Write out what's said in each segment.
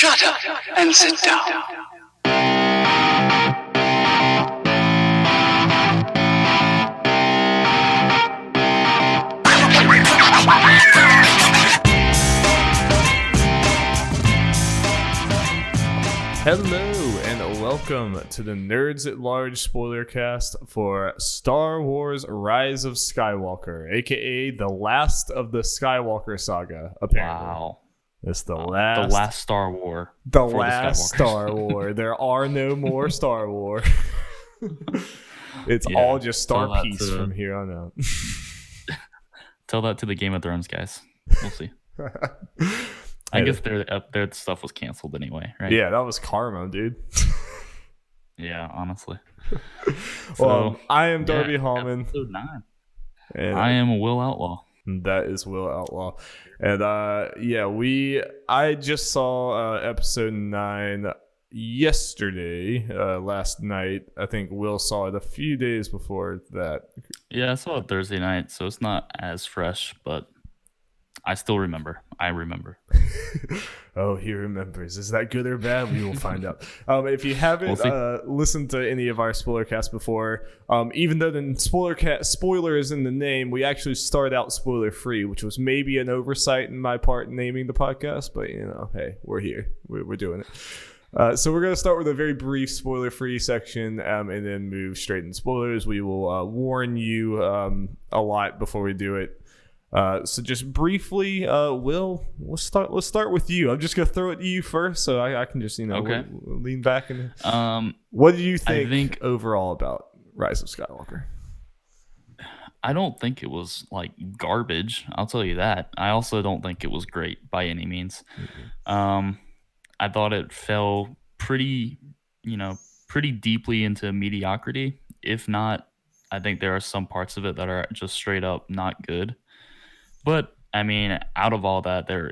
Shut up and sit down. Hello and welcome to the Nerds at Large Spoilercast for Star Wars Rise of Skywalker, aka the last of the Skywalker Saga, apparently. Wow. It's the last Star War. The last Star War. There are no more Star War. It's all just Star Peace from here on out. Tell that to the Game of Thrones guys. We'll see. I guess their stuff was canceled anyway, right? Yeah, that was karma, dude. Yeah, honestly. Well, I am Darby Hallman. Episode 9. And I am Will Outlaw. That is Will Outlaw. And I just saw episode 9 yesterday, last night. I think Will saw it a few days before that. Yeah, I saw it Thursday night, so it's not as fresh, but I still remember. I remember. Oh, he remembers. Is that good or bad? We will find out. If you haven't listened to any of our Spoilercasts before, even though the spoiler is in the name, we actually start out spoiler-free, which was maybe an oversight in my part naming the podcast, but, hey, we're here. We're doing it. So we're going to start with a very brief spoiler-free section and then move straight into spoilers. We will warn you a lot before we do it. So just briefly, Will, let's start with you. I'm just gonna throw it to you first, so I can just lean back and. What do you think overall about Rise of Skywalker? I don't think it was like garbage. I'll tell you that. I also don't think it was great by any means. Mm-hmm. I thought it fell pretty deeply into mediocrity. If not, I think there are some parts of it that are just straight up not good. But, I mean, out of all that, there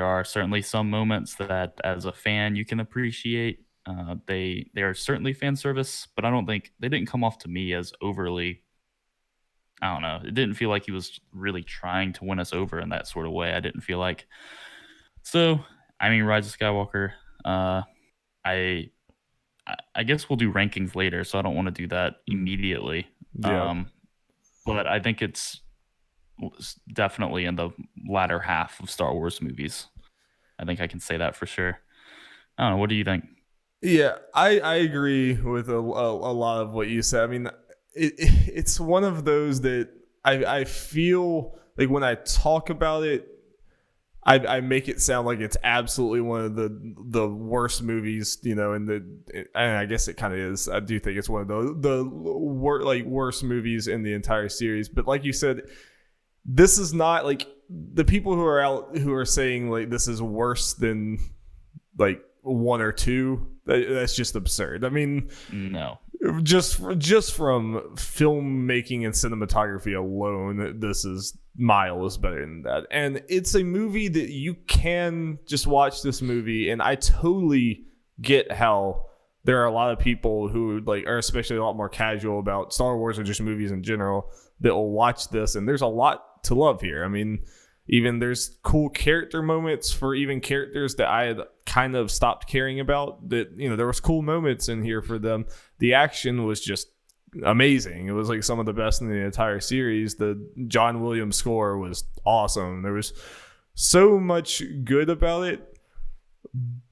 are certainly some moments that, as a fan, you can appreciate. They are certainly fan service, but I don't think they didn't come off to me as overly. I don't know. It didn't feel like he was really trying to win us over in that sort of way. I didn't feel like. So, I mean, Rise of Skywalker. I guess we'll do rankings later, so I don't want to do that immediately. Yeah. But I think it's definitely in the latter half of Star Wars movies. I think I can say that for sure. I don't know. What do you think? Yeah, I agree with a lot of what you said. I mean, it's one of those that I feel like when I talk about it, I make it sound like it's absolutely one of the worst movies, and I guess it kind of is. I do think it's one of the worst movies in the entire series. But like you said, this is not like the people who are saying like this is worse than like 1 or 2. That's just absurd. I mean, no, just from filmmaking and cinematography alone, this is miles better than that. And it's a movie that you can just watch this movie, and I totally get how there are a lot of people who are especially a lot more casual about Star Wars or just movies in general that will watch this, and there's a lot to love here. I mean, even there's cool character moments for even characters that I had kind of stopped caring about. That there was cool moments in here for them. The action was just amazing. It was like some of the best in the entire series. The John Williams score was awesome. There was so much good about it,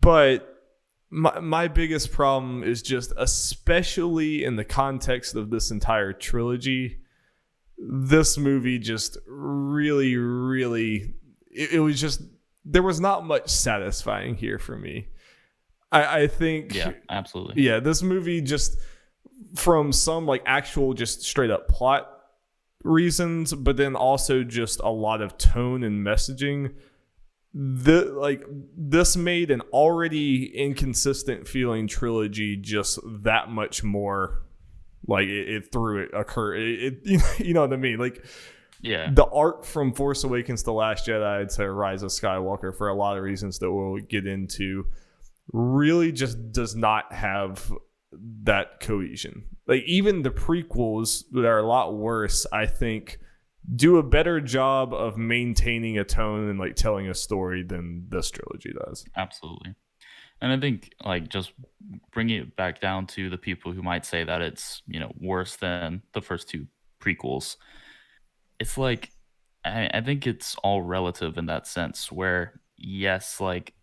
but my biggest problem is just, especially in the context of this entire trilogy, this movie just really, it was just, there was not much satisfying here for me. I think. Yeah, absolutely. Yeah, this movie just, from some actual just straight up plot reasons, but then also just a lot of tone and messaging, this made an already inconsistent feeling trilogy just that much more. It threw it occur. You know what I mean? Yeah. The arc from Force Awakens to Last Jedi to Rise of Skywalker, for a lot of reasons that we'll get into, really just does not have that cohesion. Even the prequels that are a lot worse, I think, do a better job of maintaining a tone and like telling a story than this trilogy does. Absolutely. And I think like just bringing it back down to the people who might say that it's, worse than the first two prequels. It's like, I think it's all relative in that sense where, yes, like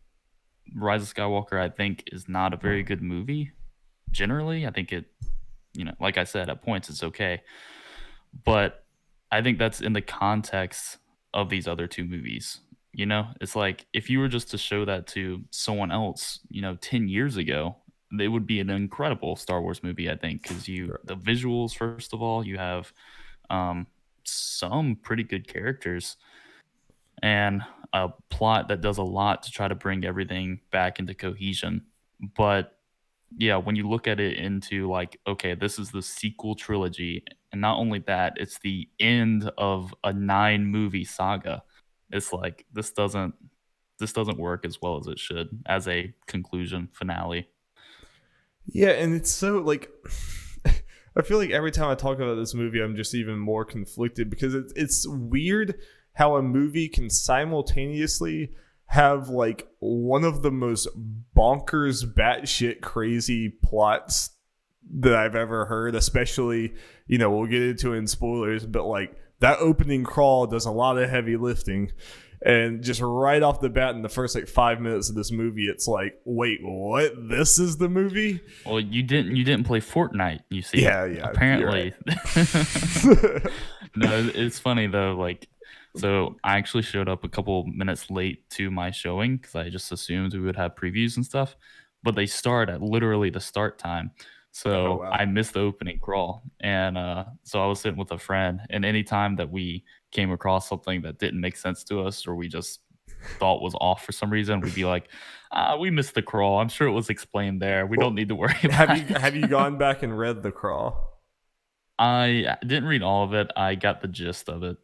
Rise of Skywalker, I think is not a very good movie. Generally, I think it, like I said, at points it's okay. But I think that's in the context of these other two movies. It's like if you were just to show that to someone else, 10 years ago, it would be an incredible Star Wars movie, I think, because the visuals, first of all, you have some pretty good characters and a plot that does a lot to try to bring everything back into cohesion. But yeah, when you look at it into like, okay, this is the sequel trilogy, and not only that, it's the end of a 9-movie saga. It's like this doesn't work as well as it should as a conclusion finale. Yeah, and it's so like I feel like every time I talk about this movie, I'm just even more conflicted because it's weird how a movie can simultaneously have like one of the most bonkers, batshit crazy plots that I've ever heard, especially, we'll get into it in spoilers, but like that opening crawl does a lot of heavy lifting. And just right off the bat in the first like 5 minutes of this movie, it's like, wait, what? This is the movie? Well, you didn't play Fortnite, you see. Yeah. Apparently. Right. No, it's funny though. Like, so I actually showed up a couple minutes late to my showing because I just assumed we would have previews and stuff. But they start at literally the start time. So wow. I missed the opening crawl. And so I was sitting with a friend. And anytime that we came across something that didn't make sense to us or we just thought was off for some reason, we'd be like, we missed the crawl. I'm sure it was explained there. We don't need to worry about it. Have you gone back and read the crawl? I didn't read all of it. I got the gist of it.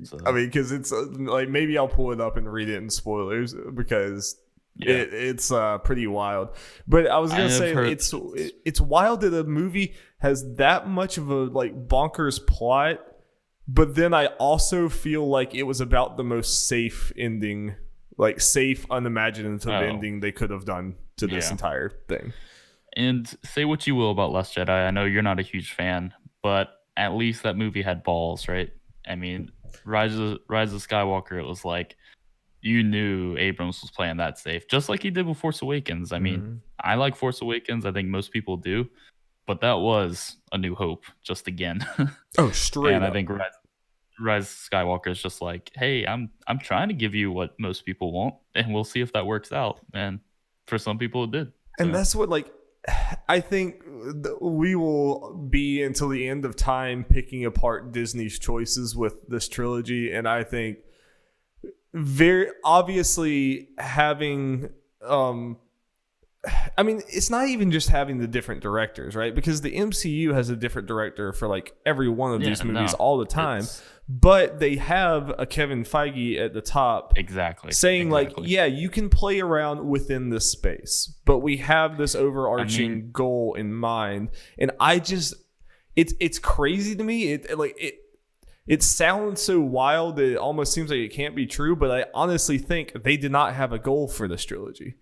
So. I mean, because it's like maybe I'll pull it up and read it in spoilers because it's pretty wild. But I was gonna say it's wild that a movie has that much of a like bonkers plot, but then I also feel like it was about the most safe ending, like safe, unimaginative ending they could have done to this entire thing. And say what you will about Last Jedi, I know you're not a huge fan, but at least that movie had balls, right? I mean, Rise of Skywalker, it was like you knew Abrams was playing that safe, just like he did with Force Awakens. I mean, I like Force Awakens. I think most people do, but that was A New Hope just again. Oh, straight and up. I think Rise of Skywalker is just like, hey, I'm trying to give you what most people want, and we'll see if that works out. And for some people, it did. And that's what, like, I think we will be until the end of time picking apart Disney's choices with this trilogy. And I think very obviously having, I mean, it's not even just having the different directors, right? Because the MCU has a different director for like every one of these movies all the time. But they have a Kevin Feige at the top saying like, yeah, you can play around within this space, but we have this overarching goal in mind. And I just, it's crazy to me. It sounds so wild that it almost seems like it can't be true, but I honestly think they did not have a goal for this trilogy.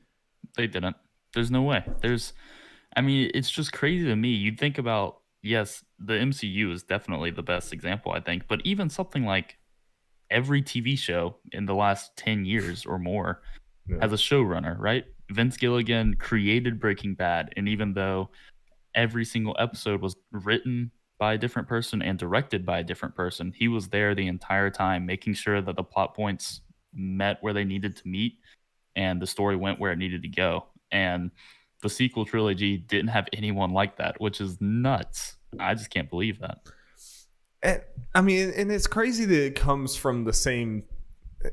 They didn't. There's no way. It's just crazy to me. You'd think about, yes, the MCU is definitely the best example, I think. But even something like every TV show in the last 10 years or more has a showrunner, right? Vince Gilligan created Breaking Bad. And even though every single episode was written by a different person and directed by a different person, he was there the entire time, making sure that the plot points met where they needed to meet and the story went where it needed to go. And the sequel trilogy didn't have anyone like that, which is nuts. I just can't believe that. And it's crazy that it comes from the same.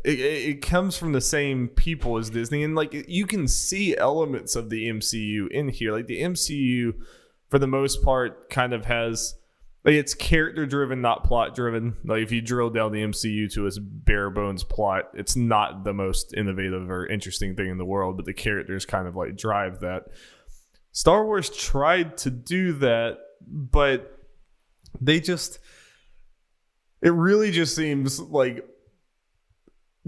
It comes from the same people as Disney, and like you can see elements of the MCU in here. Like the MCU, for the most part, kind of has. Like it's character driven, not plot driven. Like if you drill down the MCU to its bare bones plot, it's not the most innovative or interesting thing in the world, but the characters kind of like drive that. Star Wars tried to do that, but they just It really just seems like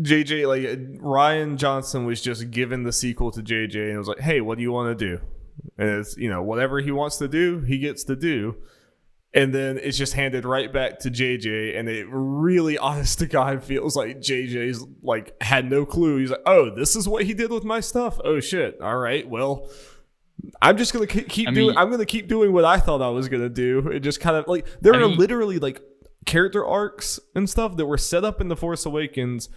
JJ, like Rian Johnson was just given the sequel to JJ and was like, hey, what do you want to do? And it's, whatever he wants to do, he gets to do. And then it's just handed right back to JJ, and it really, honest to God, feels like JJ's like had no clue. He's like, oh, this is what he did with my stuff? Oh shit. All right, well, I'm just gonna I'm gonna keep doing what I thought I was gonna do. It just kind of like there are literally like character arcs and stuff that were set up in The Force Awakens,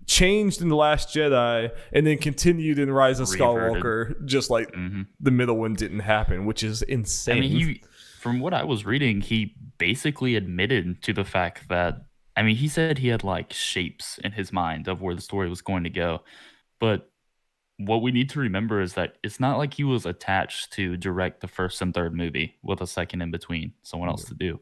changed in The Last Jedi, and then continued in Rise of Skywalker, just like the middle one didn't happen, which is insane. I mean, from what I was reading, he basically admitted to the fact that, he said he had like shapes in his mind of where the story was going to go. But what we need to remember is that it's not like he was attached to direct the first and third movie with a second in between, someone else to do.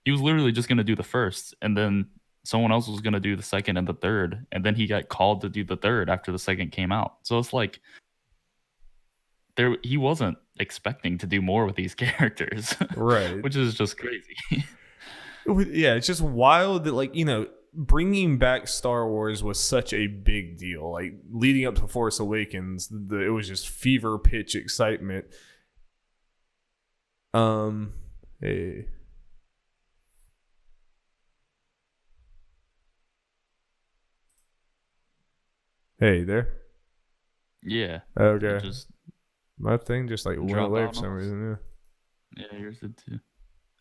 He was literally just going to do the first, and then someone else was going to do the second and the third, and then he got called to do the third after the second came out. So it's like he wasn't expecting to do more with these characters, right? Which is just crazy. Yeah, it's just wild that, like, bringing back Star Wars was such a big deal. Like, leading up to Force Awakens, it was just fever pitch excitement. Hey. Hey there. Yeah. Okay. My thing just like went away for some reason. Yeah, yours did too.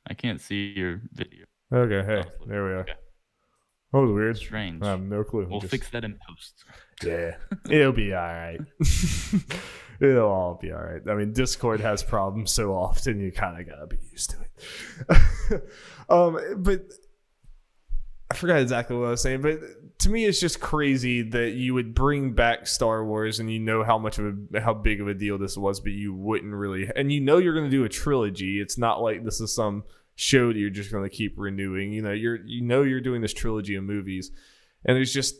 I can't see your video. Okay. Hey, there we are. Okay. That was weird. Strange. I have no clue. We'll fix that in post. Yeah, it'll be all right. It'll all be all right. I mean, Discord has problems so often, you kind of gotta be used to it. But I forgot exactly what I was saying, but to me, it's just crazy that you would bring back Star Wars and how big of a deal this was, but you wouldn't really, and you're going to do a trilogy. It's not like this is some show that you're just going to keep renewing. You're doing this trilogy of movies, and it's just,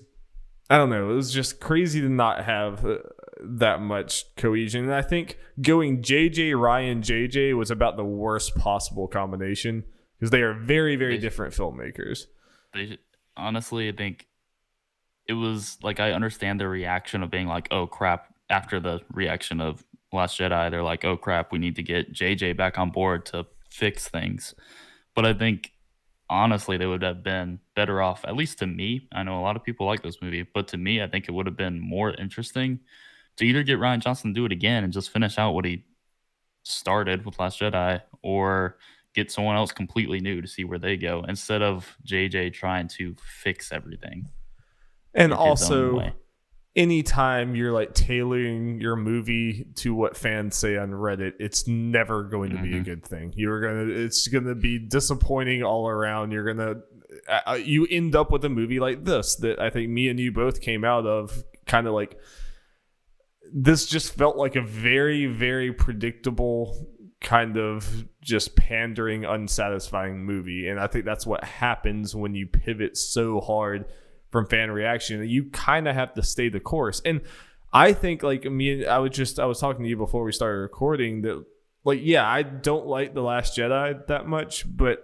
I don't know, it was just crazy to not have that much cohesion. And I think going JJ Ryan JJ was about the worst possible combination because they are very, very different filmmakers. Honestly, I think it was like, I understand their reaction of being like, oh crap, after the reaction of Last Jedi, they're like, oh crap, we need to get JJ back on board to fix things. But I think honestly they would have been better off, at least to me. I know a lot of people like this movie, but to me, I think it would have been more interesting to either get Rian Johnson to do it again and just finish out what he started with Last Jedi, or get someone else completely new to see where they go, instead of JJ trying to fix everything. And also, anytime you're like tailoring your movie to what fans say on Reddit, it's never going to be a good thing. It's gonna be disappointing all around. You end up with a movie like this that I think me and you both came out of kind of like, this just felt like a very, very predictable kind of just pandering, unsatisfying movie. And I think that's what happens when you pivot so hard from fan reaction. You kind of have to stay the course. And I think, like, I was talking to you before we started recording that, like, yeah, I don't like The Last Jedi that much, but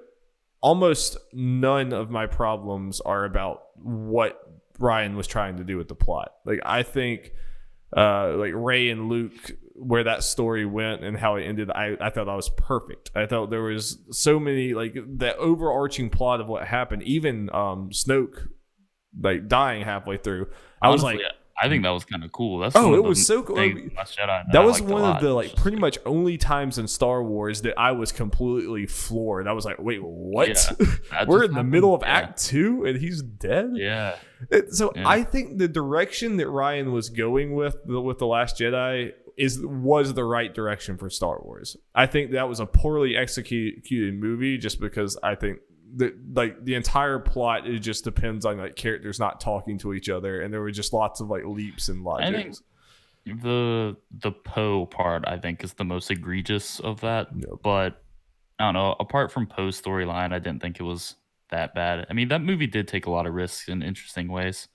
almost none of my problems are about what Ryan was trying to do with the plot. Like, I think like Rey and Luke, where that story went and how it ended, I thought that was perfect. I thought there was so many, like, the overarching plot of what happened, even Snoke like dying halfway through. I was like, I think that was kind of cool. It was so cool. That was one of the, like, pretty much only times in Star Wars that I was completely floored. I was like, wait, what? Yeah, we're in the middle of Act 2 and he's dead? Yeah. I think the direction that Ryan was going with The Last Jedi was the right direction for Star Wars. I think that was a poorly executed movie, just because I think that, like, the entire plot, it just depends on, like, characters not talking to each other, and there were just lots of, like, leaps and logics. I think the Poe part, I think, is the most egregious of that. Nope. But I don't know, apart from Poe's storyline, I didn't think it was that bad. I mean, that movie did take a lot of risks in interesting ways.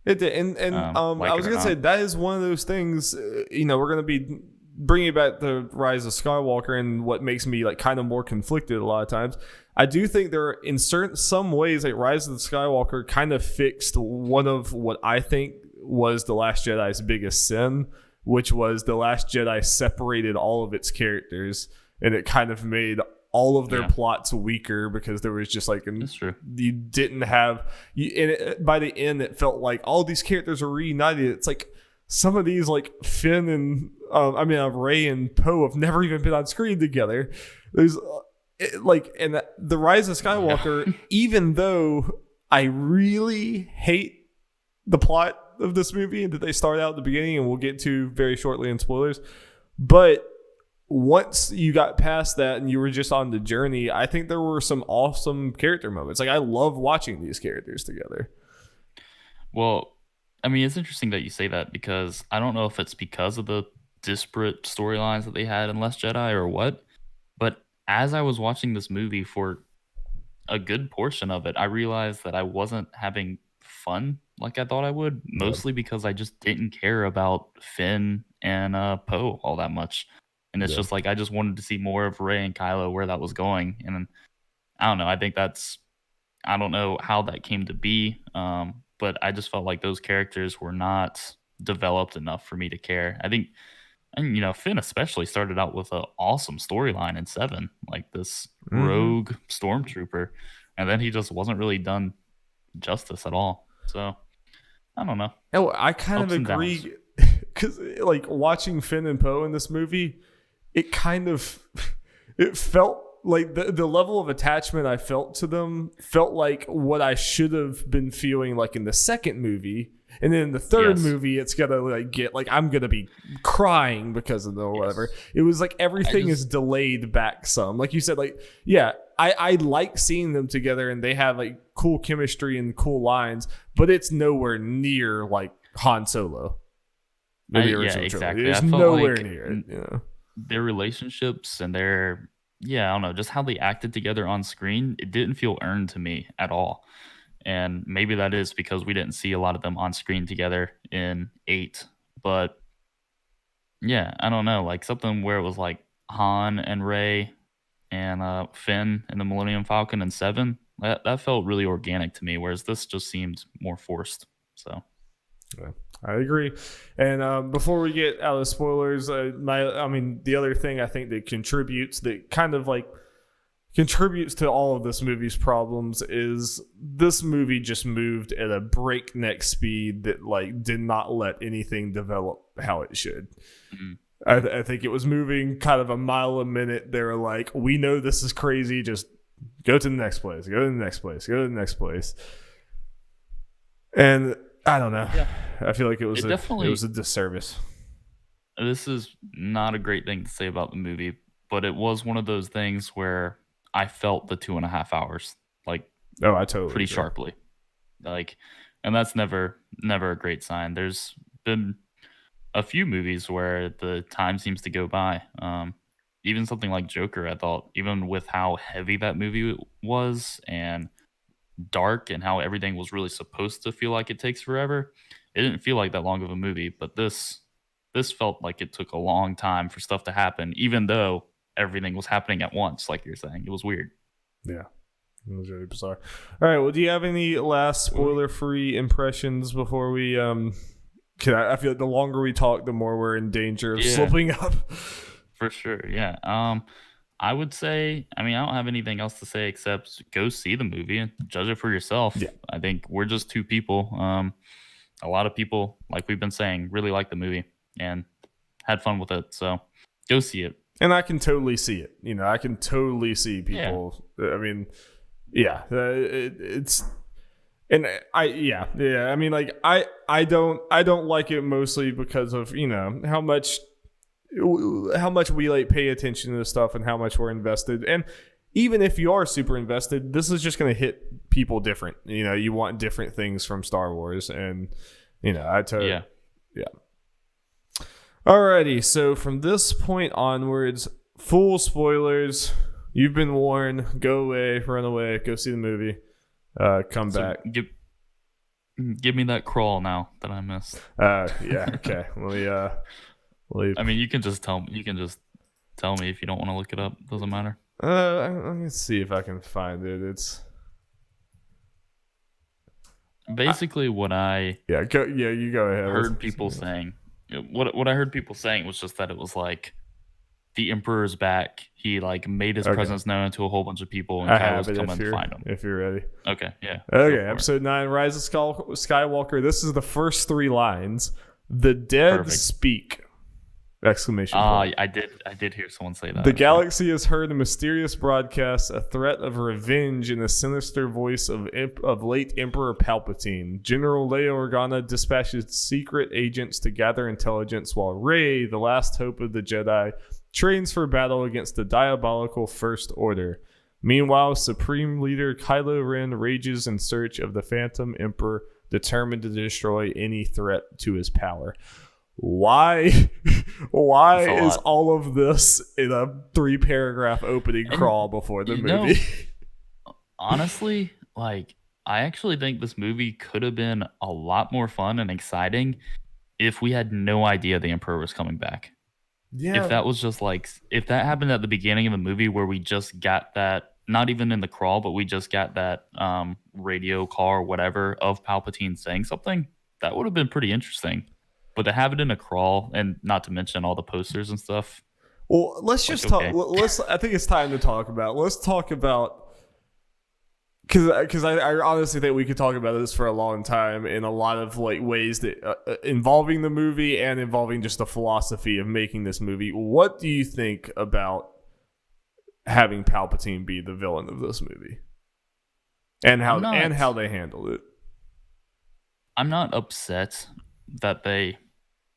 It did. And I was gonna say, that is one of those things, we're gonna be bringing back the Rise of Skywalker and what makes me like kind of more conflicted a lot of times, I do think there are in some ways like Rise of the Skywalker kind of fixed one of what I think was The Last Jedi's biggest sin, which was The Last Jedi separated all of its characters, and it kind of made all of their plots weaker because there was just like you didn't have by the end it felt like all these characters are reunited. It's like some of these like Finn and Rey and Poe have never even been on screen together. There's and the Rise of Skywalker, even though I really hate the plot of this movie that they start out at the beginning, and we'll get to very shortly in spoilers, but once you got past that and you were just on the journey, I think there were some awesome character moments. Like I love watching these characters together. Well, I mean, it's interesting that you say that because I don't know if it's because of the disparate storylines that they had in Last Jedi or what, but as I was watching this movie for a good portion of it, I realized that I wasn't having fun like I thought I would, mostly because I just didn't care about Finn and Poe all that much. And it's just like I just wanted to see more of Rey and Kylo, where that was going. And I don't know. I think I don't know how that came to be, but I just felt like those characters were not developed enough for me to care. I think, and Finn especially started out with an awesome storyline in 7, like this rogue stormtrooper, and then he just wasn't really done justice at all. So I don't know. Oh, I kind of agree because like watching Finn and Poe in this movie, it felt like the level of attachment I felt to them felt like what I should have been feeling like in the second movie. And then in the third movie, it's gonna like get like I'm gonna be crying because of the whatever. It was like everything is delayed back some. Like you said, like I like seeing them together and they have like cool chemistry and cool lines, but it's nowhere near like Han Solo. Exactly. It's nowhere near it. Yeah. Their relationships and their I don't know, just how they acted together on screen, it didn't feel earned to me at all. And maybe that is because we didn't see a lot of them on screen together in 8. But I don't know, like something where it was like Han and Rey and Finn and the Millennium Falcon in 7, that felt really organic to me, whereas this just seemed more forced. So I agree. And before we get out of spoilers, the other thing I think that contributes to all of this movie's problems is this movie just moved at a breakneck speed that like did not let anything develop how it should. Mm-hmm. I think it was moving kind of a mile a minute. They were like, we know this is crazy. Just go to the next place. Go to the next place. Go to the next place. And I don't know. Yeah. I feel like it was a disservice. This is not a great thing to say about the movie, but it was one of those things where I felt the 2.5 hours, like I totally pretty sharply, like, and that's never a great sign. There's been a few movies where the time seems to go by. Even something like Joker, I thought, even with how heavy that movie was and dark and how everything was really supposed to feel like it takes forever, it didn't feel like that long of a movie. But this felt like it took a long time for stuff to happen, even though everything was happening at once, like you're saying. It was weird. Yeah, it was really bizarre. All right, well, do you have any last spoiler-free impressions before we I feel like the longer we talk, the more we're in danger of slipping up. For sure, yeah. I would say, I don't have anything else to say except go see the movie and judge it for yourself. Yeah. I think we're just two people. A lot of people, like we've been saying, really like the movie and had fun with it. So go see it. And I can totally see it. I can totally see people. Yeah. It's. And I don't like it mostly because of how much we like pay attention to this stuff and how much we're invested. And even if you are super invested, this is just going to hit people different. You want different things from Star Wars, and yeah. Alrighty, so from this point onwards, full spoilers. You've been warned. Go away, run away, go see the movie. Come back. Give me that crawl now that I missed. Yeah. Okay. Like, I mean, you can just tell me if you don't want to look it up. Doesn't matter. Let's see if I can find it. It's basically what I you go ahead. heard people saying. What I heard people saying was just that it was like the Emperor's back. He like made his presence known to a whole bunch of people, and Kylo's coming to find him. If you're ready. Okay, yeah. Okay, episode 9, Rise of Skywalker. This is the first 3 lines. The dead speak! Exclamation point. I did hear someone say that. The galaxy has heard a mysterious broadcast, a threat of revenge in the sinister voice of late Emperor Palpatine. General Leia Organa dispatches secret agents to gather intelligence, while Rey, the last hope of the Jedi, trains for battle against the diabolical First Order. Meanwhile, Supreme Leader Kylo Ren rages in search of the Phantom Emperor, determined to destroy any threat to his power. Why is all of this in a 3-paragraph opening crawl before the movie? Honestly, like, I actually think this movie could have been a lot more fun and exciting if we had no idea the Emperor was coming back. Yeah. If that was just like, if that happened at the beginning of the movie where we just got that, not even in the crawl, but we just got that radio call or whatever of Palpatine saying something, that would have been pretty interesting. But to have it in a crawl, and not to mention all the posters and stuff. Well, let's just talk. I think it's time to talk about. Let's talk about, because I honestly think we could talk about this for a long time in a lot of like ways that involving the movie and involving just the philosophy of making this movie. What do you think about having Palpatine be the villain of this movie, and how they handled it? I'm not upset that they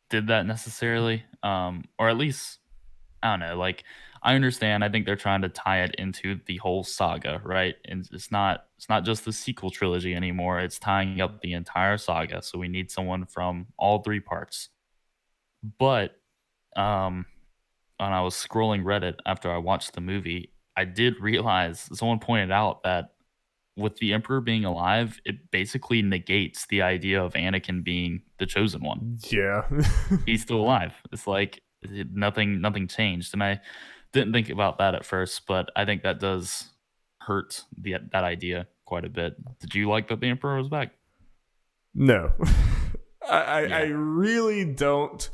did that necessarily, or at least I don't know. Like, I understand. I think they're trying to tie it into the whole saga, right? And it's not just the sequel trilogy anymore. It's tying up the entire saga. So we need someone from all 3 parts. But when I was scrolling Reddit after I watched the movie, I did realize someone pointed out that with the Emperor being alive, it basically negates the idea of Anakin being the chosen one. Yeah. He's still alive. It's like nothing changed. And I didn't think about that at first, but I think that does hurt that idea quite a bit. Did you like that the Emperor was back? No. I really don't.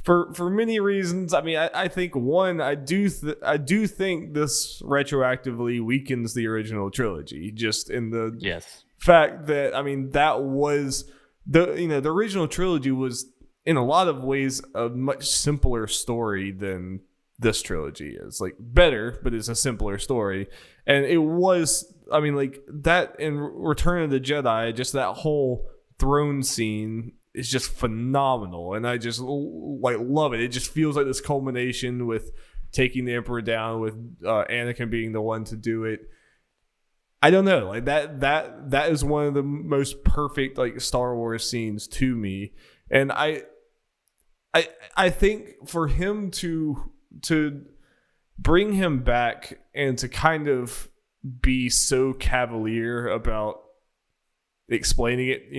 For many reasons. I mean, I think one, I do think this retroactively weakens the original trilogy, just in the fact that, I mean, that was the original trilogy was in a lot of ways a much simpler story than this trilogy is. Like, better, but it's a simpler story. And it was, I mean, like that in Return of the Jedi, just that whole throne scene is just phenomenal, and I just like love it. It just feels like this culmination with taking the Emperor down, with Anakin being the one to do it. I don't know, like that is one of the most perfect like Star Wars scenes to me, and I think for him to bring him back and to kind of be so cavalier about explaining it,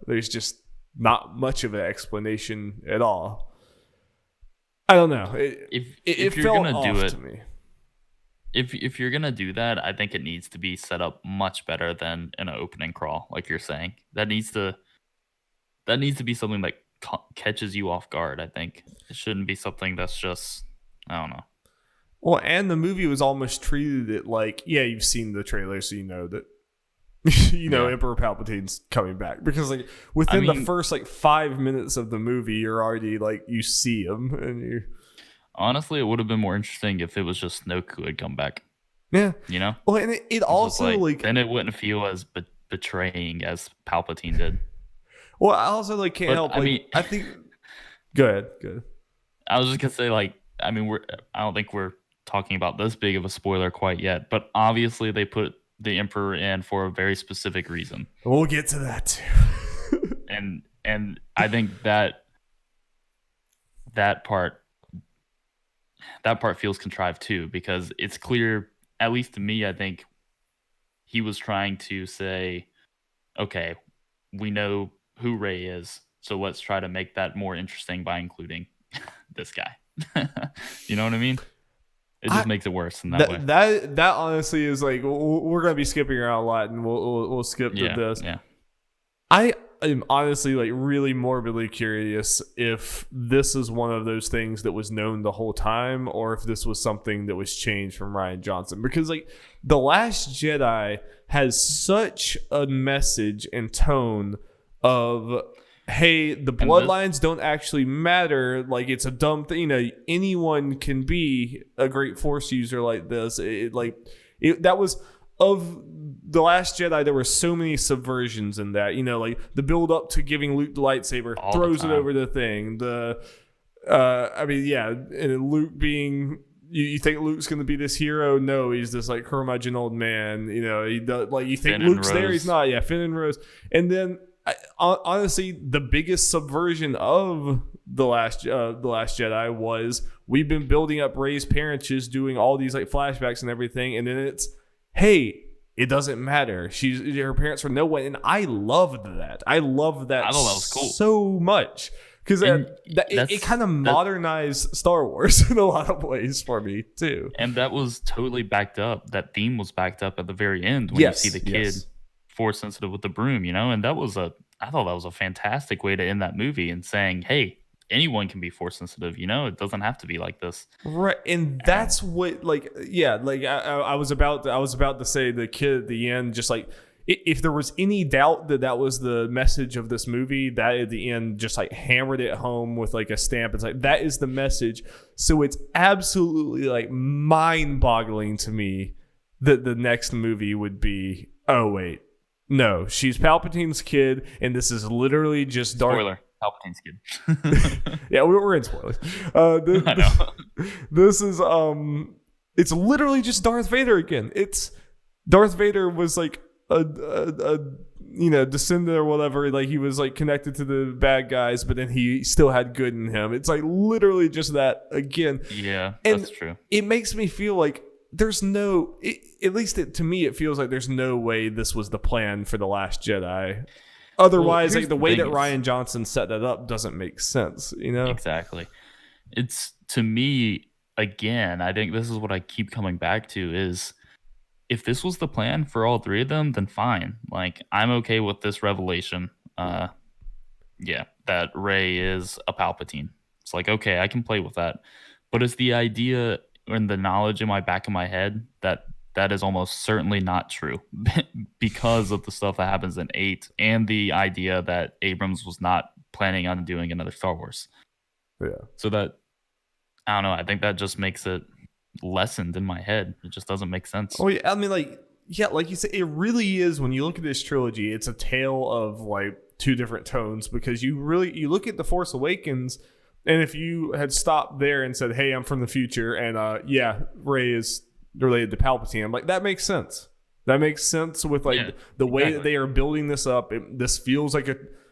there's just not much of an explanation at all. I don't know. It felt off to me. If you're gonna do that, I think it needs to be set up much better than an opening crawl, like you're saying. That needs to be something that catches you off guard. I think it shouldn't be something that's just, I don't know. Well, and the movie was almost treated it like, yeah, you've seen the trailer, so you know that Emperor Palpatine's coming back, because like within the first like 5 minutes of the movie, you're already like, you see him, and you. Honestly, it would have been more interesting if it was just Snoke who had come back. Yeah, Well, and it also like then it wouldn't feel as betraying as Palpatine did. Well, I also like can't help. I think. Go ahead. I was just gonna say, like, I mean, I don't think we're talking about this big of a spoiler quite yet, but obviously they put the Emperor in for a very specific reason. We'll get to that too. and I think that part feels contrived too, because it's clear, at least to me, I think he was trying to say, okay, we know who Rey is, so let's try to make that more interesting by including this guy. You know what I mean? It just makes it worse in that way. That honestly is like, we're gonna be skipping around a lot, and we'll skip to this. Yeah. I am honestly like really morbidly curious if this is one of those things that was known the whole time, or if this was something that was changed from Rian Johnson. Because like The Last Jedi has such a message and tone of, hey, the bloodlines don't actually matter. Like, it's a dumb thing. You know, anyone can be a great Force user like this. That was of The Last Jedi. There were so many subversions in that. You know, like the build up to giving Luke the lightsaber, throws it over the thing. And Luke being. You think Luke's going to be this hero? No, he's this like curmudgeon old man. You know, he does, like, you think Luke's there, he's not. Yeah, Finn and Rose. And then honestly, the biggest subversion of the last Jedi was, we've been building up Rey's parentage, doing all these like flashbacks and everything, and then it's, hey, it doesn't matter. Her parents were no one, and I loved that. I thought that was cool so much. Because it kind of modernized Star Wars in a lot of ways for me, too. And that was totally backed up. That theme was backed up at the very end when you see the kid Force sensitive with the broom, you know? And I thought that was a fantastic way to end that movie, and saying, hey, anyone can be Force sensitive, you know? It doesn't have to be like this. Right. And that's what, like, yeah, like I was about to say, the kid at the end, just like, if there was any doubt that was the message of this movie, that at the end just like hammered it home with like a stamp. It's like, that is the message. So it's absolutely like mind-boggling to me that the next movie would be, oh wait, no, she's Palpatine's kid, and this is literally just Spoiler, Palpatine's kid. Yeah, we're in spoilers. I know. This is it's literally just Darth Vader again. It's Darth Vader was like a descendant or whatever, like he was like connected to the bad guys, but then he still had good in him. It's like literally just that again. Yeah, and that's true. It makes me feel like there's no, at least to me, it feels like there's no way this was the plan for The Last Jedi. Otherwise, like the way that Rian Johnson set that up doesn't make sense, you know? Exactly. It's, to me, again, I think this is what I keep coming back to is, if this was the plan for all three of them, then fine. Like, I'm okay with this revelation. That Rey is a Palpatine. It's like, okay, I can play with that. But it's the idea and the knowledge in my back of my head that is almost certainly not true because of the stuff that happens in 8 and the idea that Abrams was not planning on doing another Star Wars. Yeah. So that, I don't know, I think that just makes it lessened in my head. It just doesn't make sense. Oh yeah, I mean, like you said, it really is. When you look at this trilogy, it's a tale of like two different tones, because you look at The Force Awakens, and if you had stopped there and said, hey, I'm from the future, and Rey is related to Palpatine, I'm like, that makes sense. That makes sense with like the way that they are building this up. This feels like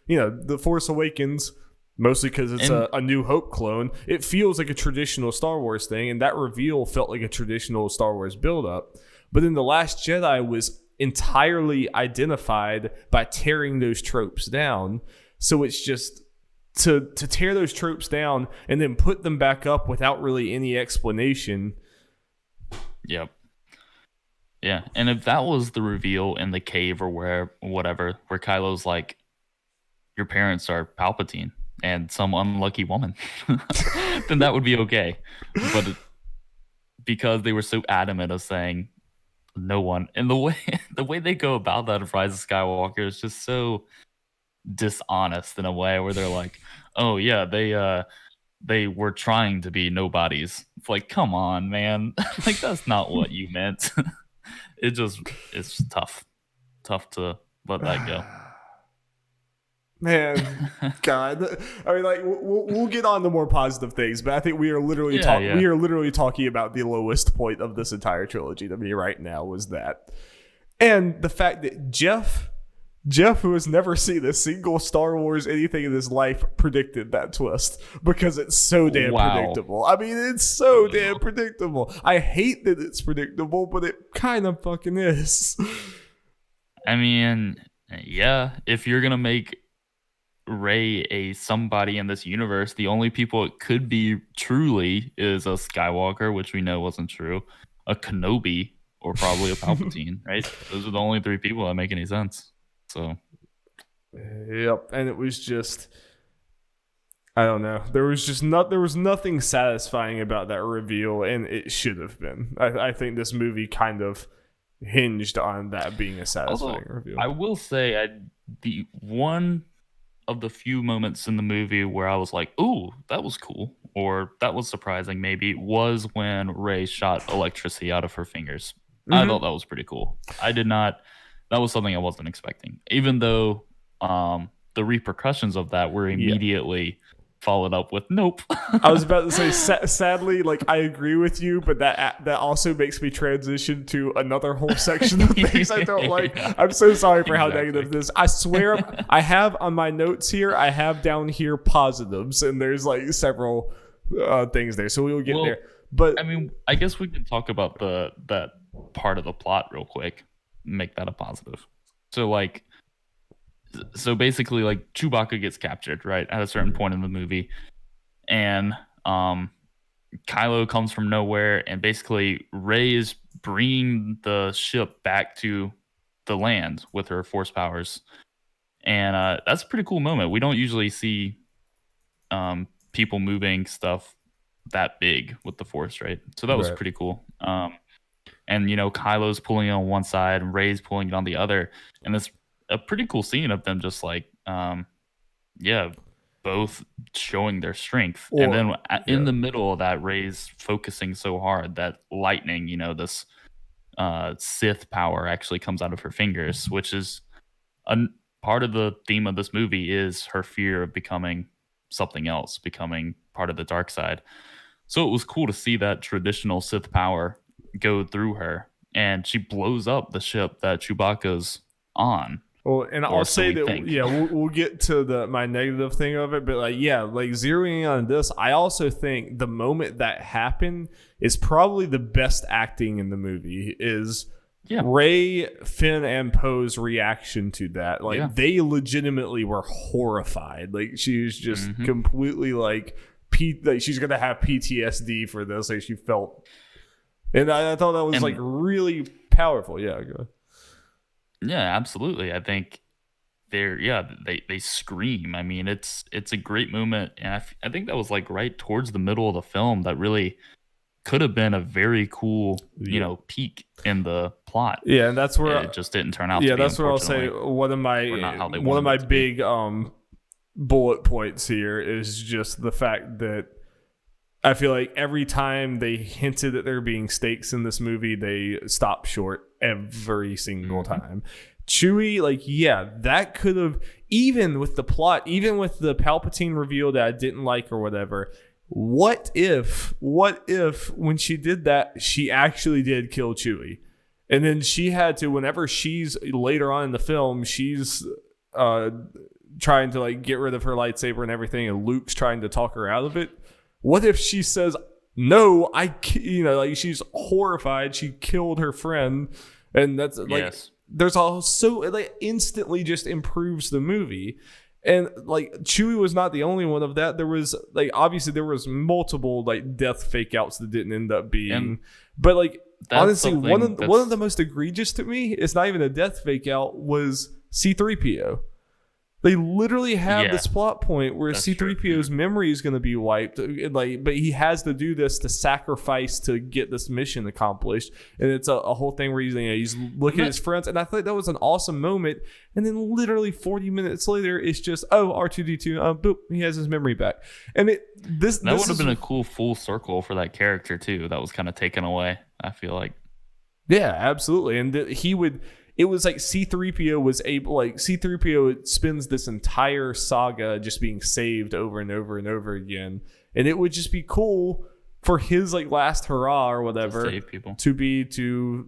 The Force Awakens, mostly because it's a New Hope clone. It feels like a traditional Star Wars thing, and that reveal felt like a traditional Star Wars build-up. But then The Last Jedi was entirely identified by tearing those tropes down. So it's just to tear those tropes down and then put them back up without really any explanation. Yep. Yeah, and if that was the reveal in the cave or whatever, where Kylo's like, your parents are Palpatine and some unlucky woman, then that would be okay. But because they were so adamant of saying no one, and the way they go about that of Rise of Skywalker is just so dishonest in a way, where they're like, oh yeah, they were trying to be nobodies. It's like, come on, man. Like, that's not what you meant. It's tough to let that go. Man, God, I mean, like we'll get on to more positive things, but I think we are literally we are literally talking about the lowest point of this entire trilogy to me right now was that, and the fact that Jeff, who has never seen a single Star Wars anything in his life, predicted that twist because it's so damn predictable. I mean, it's so damn predictable. I hate that it's predictable, but it kind of fucking is. I mean, yeah, if you're gonna make Rey a somebody in this universe. The only people it could be truly is a Skywalker, which we know wasn't true, a Kenobi, or probably a Palpatine, right? Those are the only three people that make any sense. So, yep. And it was just, I don't know. There was nothing satisfying about that reveal, and it should have been. I think this movie kind of hinged on that being a satisfying reveal. I will say, the one of the few moments in the movie where I was like, "Ooh, that was cool," or "That was surprising," maybe, was when Rey shot electricity out of her fingers. I thought that was pretty cool. That was something I wasn't expecting, even though the repercussions of that were immediately followed up with nope. I was about to say, sadly, like, I agree with you, but that also makes me transition to another whole section of things I don't like. I'm so sorry for how negative this. I swear, I have on my notes here, I have down here positives, and there's like several things there, so we will get there. But I mean, I guess we can talk about that part of the plot real quick, make that a positive. So basically, like, Chewbacca gets captured, right, at a certain point in the movie, and Kylo comes from nowhere, and basically Rey is bringing the ship back to the land with her force powers, and that's a pretty cool moment. We don't usually see people moving stuff that big with the force, right? So that was pretty cool. And Kylo's pulling it on one side and Rey's pulling it on the other, and it's a pretty cool scene of them just like both showing their strength. And then in the middle of that, Rey's focusing so hard that lightning, this Sith power actually comes out of her fingers, which is a part of the theme of this movie, is her fear of becoming something else, becoming part of the dark side. So it was cool to see that traditional Sith power go through her, and she blows up the ship that Chewbacca's on. Well, and I'll say that, we'll get to my negative thing of it, but zeroing in on this, I also think the moment that happened is probably the best acting in the movie, is Rey, Finn, and Poe's reaction to that. They legitimately were horrified. Like, she was just completely like she's gonna have PTSD for this. Like, she felt, and I thought that was really powerful. Yeah, go ahead. Yeah, absolutely. I think they scream. I mean, it's a great moment, and I think that was like right towards the middle of the film. That really could have been a very cool, peak in the plot. Yeah, and that's where it just didn't turn out. Yeah, that's where I'll say one of my big bullet points here is just the fact that I feel like every time they hinted that there being stakes in this movie, they stopped short every single time. Chewie, that could have, even with the plot, even with the Palpatine reveal that I didn't like or whatever, what if when she did that, she actually did kill Chewie? And then she had to, whenever she's later on in the film, she's trying to get rid of her lightsaber and everything, and Luke's trying to talk her out of it. What if she says, no, she's horrified, she killed her friend, and that's there's also instantly just improves the movie. And Chewie was not the only one of that. There was obviously there was multiple death fake outs that didn't end up being, but honestly, one of the most egregious to me, it's not even a death fake out, was C-3PO. They literally have this plot point where C-3PO's memory is going to be wiped, but he has to do this to sacrifice to get this mission accomplished, and it's a whole thing where he's looking at his friends, and I thought that was an awesome moment. And then literally 40 minutes later, it's just R2-D2, boop, he has his memory back, and that would have been a cool full circle for that character too. That was kind of taken away, I feel like. Yeah, absolutely, and he would. It was like C-3PO was able, C-3PO spends this entire saga just being saved over and over and over again. And it would just be cool for his last hurrah or whatever to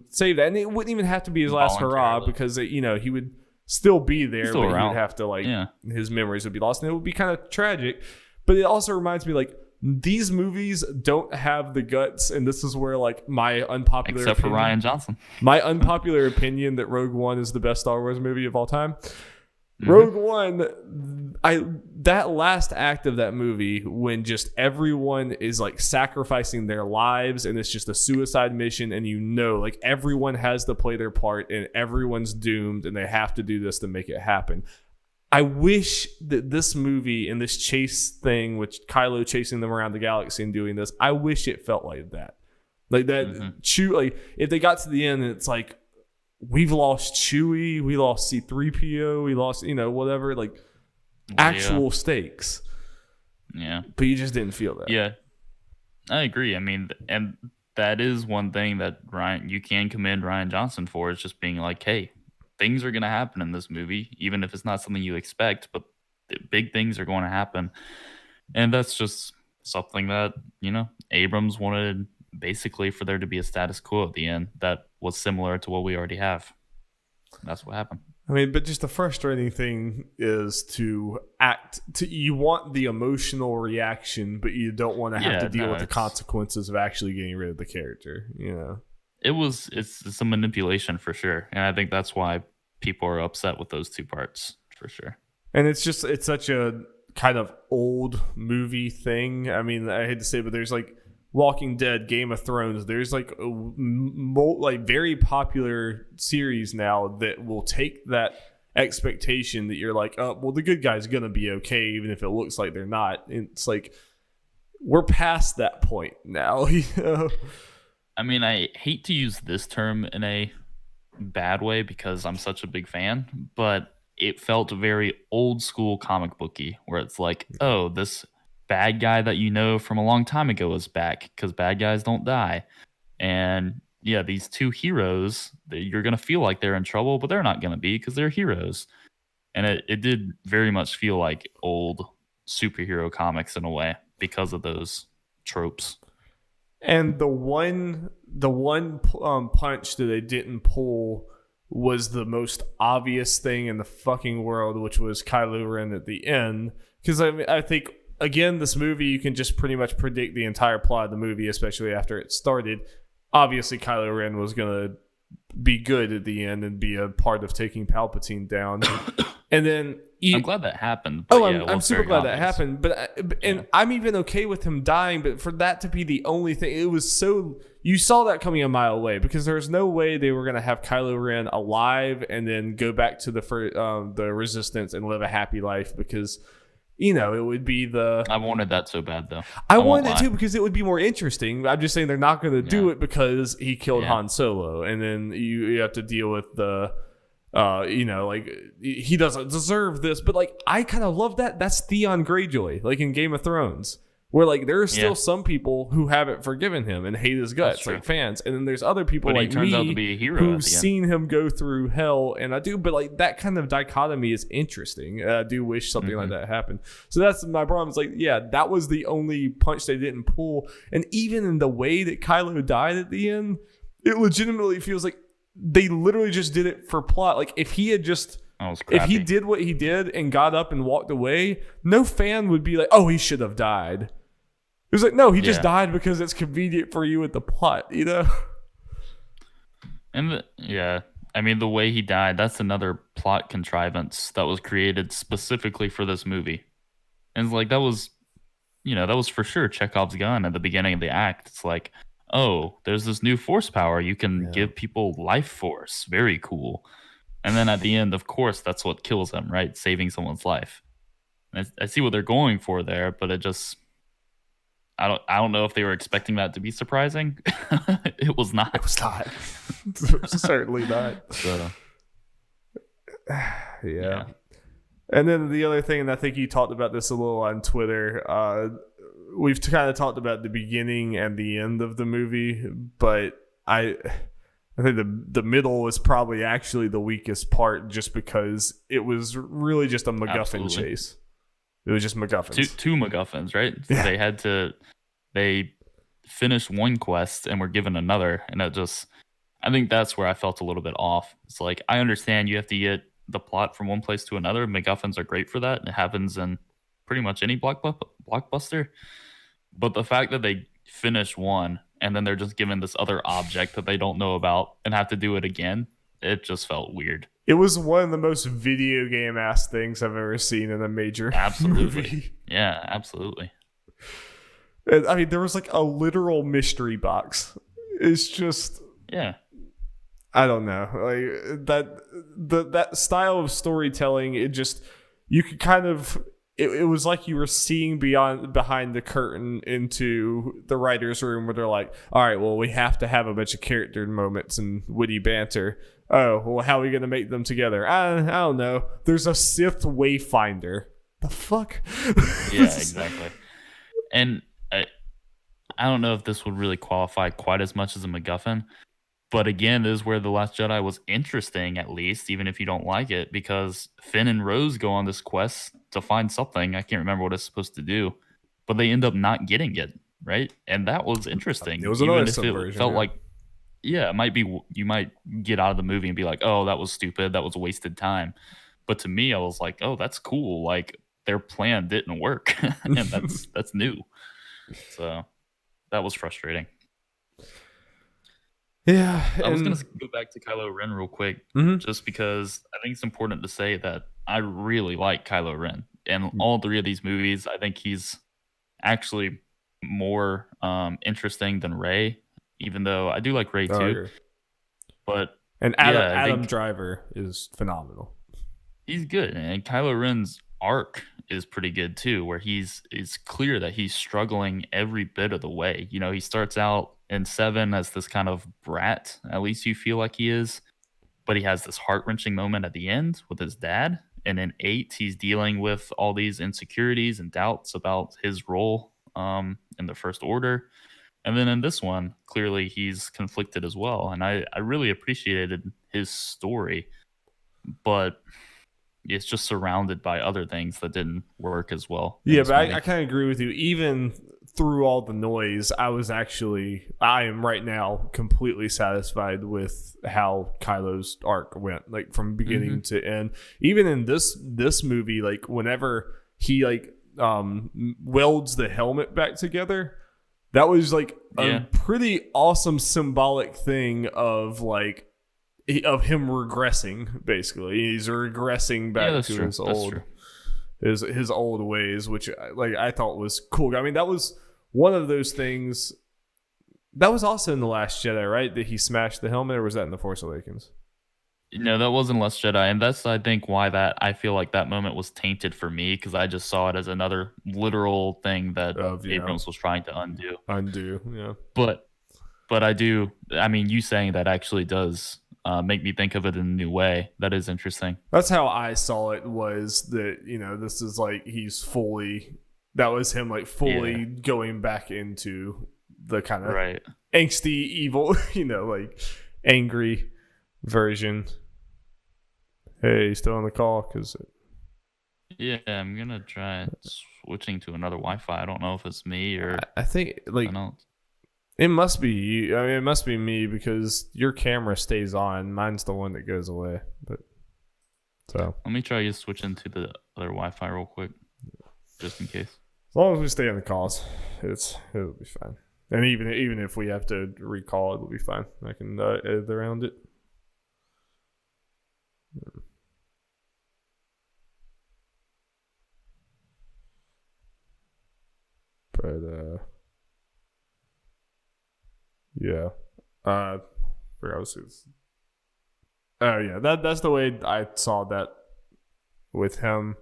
save that. And it wouldn't even have to be his last hurrah, because he would still be there, but he would have to his memories would be lost, and it would be kind of tragic. But it also reminds me these movies don't have the guts, and this is where my unpopular except for Rian Johnson, my unpopular opinion that Rogue One is the best Star Wars movie of all time. Rogue One, that last act of that movie when just everyone is like sacrificing their lives and it's just a suicide mission, and like everyone has to play their part and everyone's doomed and they have to do this to make it happen. I wish that this movie and this chase thing, which Kylo chasing them around the galaxy and doing this, I wish it felt like that. Like that, like if they got to the end and it's like, we've lost Chewie, we lost C-3PO, we lost, whatever, like actual stakes. Yeah. But you just didn't feel that. Yeah. I agree. I mean, and that is one thing that you can commend Rian Johnson for, is just being like, hey, things are going to happen in this movie, even if it's not something you expect, but big things are going to happen. And that's just something that, Abrams wanted basically for there to be a status quo at the end that was similar to what we already have. That's what happened. I mean, but just the frustrating thing is you want the emotional reaction, but you don't want to have to deal with the consequences of actually getting rid of the character, It's a manipulation for sure. And I think that's why people are upset with those two parts for sure. And it's such a kind of old movie thing. I mean, I hate to say it, but there's like Walking Dead, Game of Thrones, there's like very popular series now that will take that expectation that you're like, oh, well, the good guy's gonna be okay even if it looks like they're not. It's like we're past that point now. I mean, I hate to use this term in a bad way because I'm such a big fan, but it felt very old school comic booky, where it's like, oh, this bad guy that from a long time ago is back, because bad guys don't die. And yeah, these two heroes, you're going to feel like they're in trouble, but they're not going to be because they're heroes. And it did very much feel like old superhero comics in a way because of those tropes. And the one punch that they didn't pull was the most obvious thing in the fucking world, which was Kylo Ren at the end. Because I think, again, this movie, you can just pretty much predict the entire plot of the movie, especially after it started. Obviously, Kylo Ren was going to be good at the end and be a part of taking Palpatine down. And then I'm glad that happened. I'm super glad that happened. I'm even okay with him dying, but for that to be the only thing, it was so... You saw that coming a mile away, because there's no way they were going to have Kylo Ren alive and then go back to the Resistance and live a happy life, because... it would be I wanted that so bad, though. I wanted it too, because it would be more interesting. I'm just saying they're not going to do it because he killed Han Solo. And then you have to deal with the, he doesn't deserve this. But, I kind of love that. That's Theon Greyjoy, in Game of Thrones. Where, there are still some people who haven't forgiven him and hate his guts, fans. And then there's other people like me out to be a hero who've seen him go through hell. And I do, but, that kind of dichotomy is interesting. I do wish something like that happened. So that's my problem. It's that was the only punch they didn't pull. And even in the way that Kylo died at the end, it legitimately feels like they literally just did it for plot. If he had just... If he did what he did and got up and walked away, no fan would be like, oh, he should have died. It was like, no, he just died because it's convenient for you with the plot, And I mean, the way he died, that's another plot contrivance that was created specifically for this movie. And it's that was for sure Chekhov's gun at the beginning of the act. It's like, oh, there's this new force power. You can give people life force. Very cool. And then at the end, of course, that's what kills them, right? Saving someone's life. And I see what they're going for there, but it just... I don't know if they were expecting that to be surprising. It was not. It was not. It was certainly not. So, yeah. And then the other thing, and I think you talked about this a little on Twitter, we've kind of talked about the beginning and the end of the movie, but I think the middle was probably actually the weakest part, just because it was really just a MacGuffin chase. It was just MacGuffins. Two MacGuffins, right? Yeah. They finished one quest and were given another, and I think that's where I felt a little bit off. It's I understand you have to get the plot from one place to another. MacGuffins are great for that. It happens in pretty much any blockbuster. But the fact that they finish one and then they're just given this other object that they don't know about and have to do it again, it just felt weird. It was one of the most video game ass things I've ever seen in a major movie. Yeah, absolutely. I mean, there was like a literal mystery box. It's just, I don't know, like that style of storytelling. It just, you could kind of, it was like you were seeing behind the curtain into the writer's room where they're like, all right, well, we have to have a bunch of character moments and witty banter. Oh, well, how are we going to make them together? I don't know. There's a Sith Wayfinder. The fuck? Yeah, exactly. And I don't know if this would really qualify quite as much as a MacGuffin. But again, this is where The Last Jedi was interesting, at least, even if you don't like it, because Finn and Rose go on this quest to find something. I can't remember what it's supposed to do, but they end up not getting it, right? And that was interesting. It was another subversion. It felt like, it might be, you might get out of the movie and be like, oh, that was stupid. That was wasted time. But to me, I was like, oh, that's cool. Like, their plan didn't work. And that's new. So that was frustrating. Yeah. I was going to go back to Kylo Ren real quick, just because I think it's important to say that I really like Kylo Ren. And all three of these movies, I think he's actually more interesting than Rey, even though I do like Rey too. But Adam Driver is phenomenal. He's good. And Kylo Ren's arc is pretty good too, where it's clear that he's struggling every bit of the way. You know, he starts out in 7 as this kind of brat, at least you feel like he is, but he has this heart-wrenching moment at the end with his dad. And in 8, he's dealing with all these insecurities and doubts about his role in the First Order. And then in this one, clearly he's conflicted as well. And I really appreciated his story, but it's just surrounded by other things that didn't work as well. Yeah, but I kind of agree with you. Even through all the noise, I am right now completely satisfied with how Kylo's arc went, like from beginning to end. Even in this movie, like whenever he welds the helmet back together, that was like a pretty awesome symbolic thing of him regressing. Basically, he's regressing back to his old ways, which I thought was cool. I mean, that was one of those things that was also in The Last Jedi, right? That he smashed the helmet, or was that in The Force Awakens? No, that wasn't Last Jedi, and that's, I think, why I feel like that moment was tainted for me, because I just saw it as another literal thing that Abrams was trying to undo. Yeah. But I mean, you saying that actually does make me think of it in a new way. That is interesting. That's how I saw it, was that, this is that was him fully going back into the kind of angsty, evil, angry version. Hey, you still on the call? I'm gonna try switching to another Wi-Fi. I don't know if it's me or I think it must be you. I mean, it must be me, because your camera stays on. Mine's the one that goes away. But so let me try to switch into the other Wi-Fi real quick, just in case. As long as we stay on the calls, it'll be fine. And even if we have to recall, it'll be fine. I can edit around it. But that's the way I saw that with him.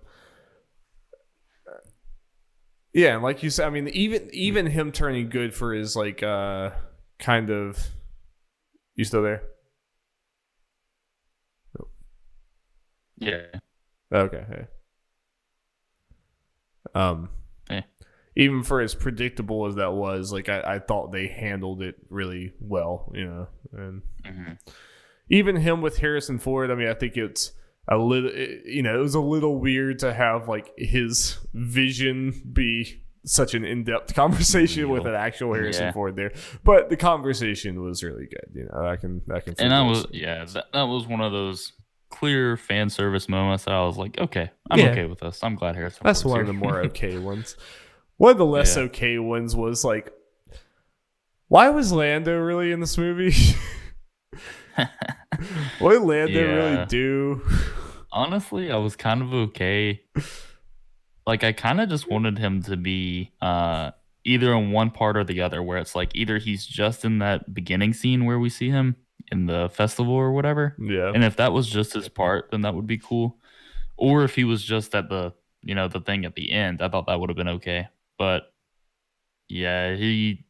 Yeah, and like you said, I mean, even him turning good for his kind of. You still there? Yeah. Okay. Hey. Even for as predictable as that was, I thought they handled it really well, and even him with Harrison Ford. I mean, I think it's a little, it was a little weird to have his vision be such an in-depth conversation with an actual Harrison Ford there, but the conversation was really good. I can. And that was one of those clear fan service moments that I was like, okay, I'm okay with this. I'm glad Harrison Ford's That's one here. of the more okay ones. One of the less okay ones was why was Lando really in this movie? What did Lando really Yeah. do? Honestly, I was kind of okay. Like, I kind of just wanted him to be either in one part or the other, where it's like either he's just in that beginning scene where we see him in the festival or whatever. Yeah. And if that was just his part, then that would be cool. Or if he was just at the, the thing at the end, I thought that would have been okay. But yeah, he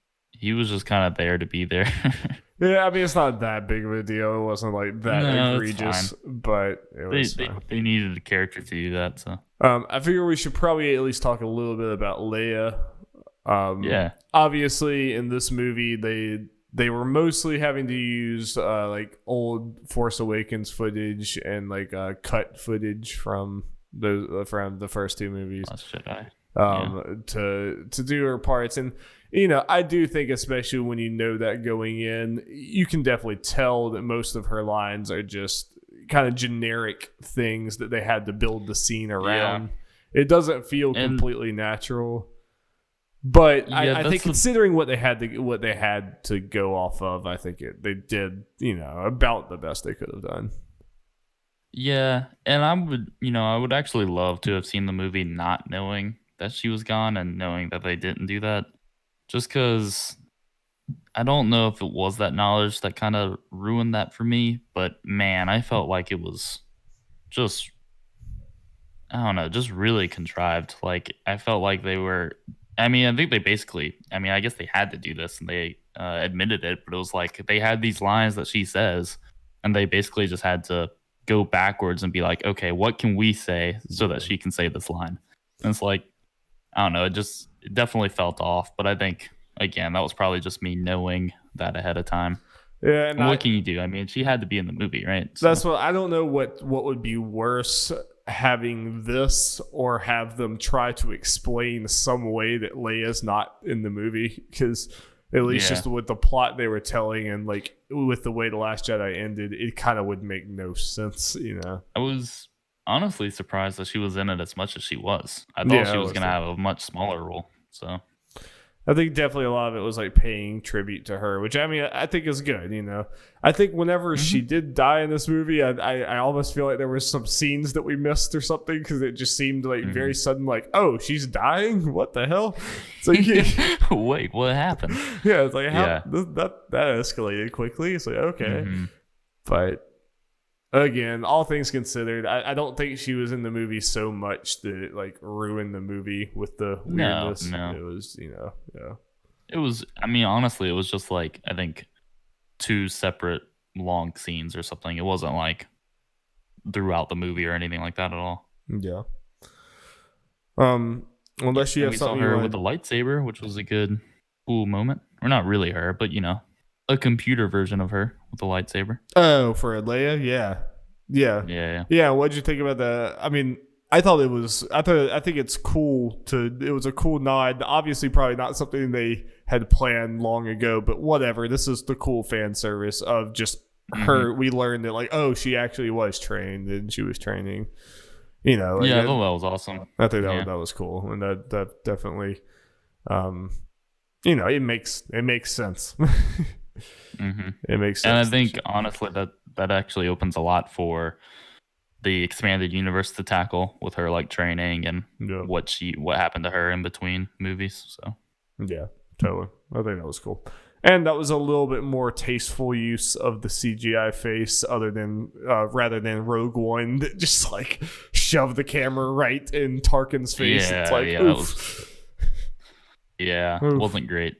was just kind of there to be there. Yeah, I mean, it's not that big of a deal. It wasn't like that No, it's egregious, fine. but it was fine. They needed a character to do that, so I figure we should probably at least talk a little bit about Leia. yeah. Obviously, in this movie, they were mostly having to use like old Force Awakens footage and like cut footage from the first two movies. Last Jedi. To do her parts. And I do think, especially when you know that going in, you can definitely tell that most of her lines are just kind of generic things that they had to build the scene around. It doesn't feel completely natural. But I think considering what they had to go off of, I think they did, about the best they could have done. Yeah, and I would actually love to have seen the movie not knowing that she was gone and knowing that they didn't do that. Just because I don't know if it was that knowledge that kind of ruined that for me, but man, I felt like it was just, I don't know, just really contrived. Like, I felt like they were, I think they basically, I guess they had to do this and they admitted it, but it was like they had these lines that she says and they basically just had to go backwards and be like, okay, what can we say so that she can say this line? And it's like, I don't know, it definitely felt off, but I think, again, that was probably just me knowing that ahead of time. Yeah, and what can you do? She had to be in the movie, right? So. That's what I don't know what would be worse, having this or have them try to explain some way that Leia's not in the movie, because at least just with the plot they were telling and like with the way The Last Jedi ended, it kind of would make no sense, I was honestly surprised that she was in it as much as she was. I thought she was going to have a much smaller role. So I think definitely a lot of it was like paying tribute to her, which I think is good. I think whenever she did die in this movie, I almost feel like there were some scenes that we missed or something, because it just seemed like very sudden, like, oh, she's dying? What the hell? It's like, wait, what happened? Yeah, it's like, that escalated quickly. It's like, okay. But again, all things considered, I don't think she was in the movie so much that it like ruined the movie with the weirdness. No. It was, It was, honestly, it was just like, I think 2 separate long scenes or something. It wasn't like throughout the movie or anything like that at all. Yeah. Unless you have something. We saw her with the lightsaber, which was a good, cool moment. Or not really her, but a computer version of her with the lightsaber. Oh, for Leia? Yeah. What'd you think about that? I think it's cool it was a cool nod. Obviously, probably not something they had planned long ago, but whatever. This is the cool fan service of just her. We learned that, like, oh, she actually was trained and she was training. I thought that was awesome. I think that was cool, and that definitely, it makes sense. It makes sense. And I think honestly that actually opens a lot for the expanded universe to tackle with her like training and what happened to her in between movies. So yeah, totally. I think that was cool. And that was a little bit more tasteful use of the CGI face, rather than Rogue One that just like shoved the camera right in Tarkin's face. Yeah, it's like, it wasn't great.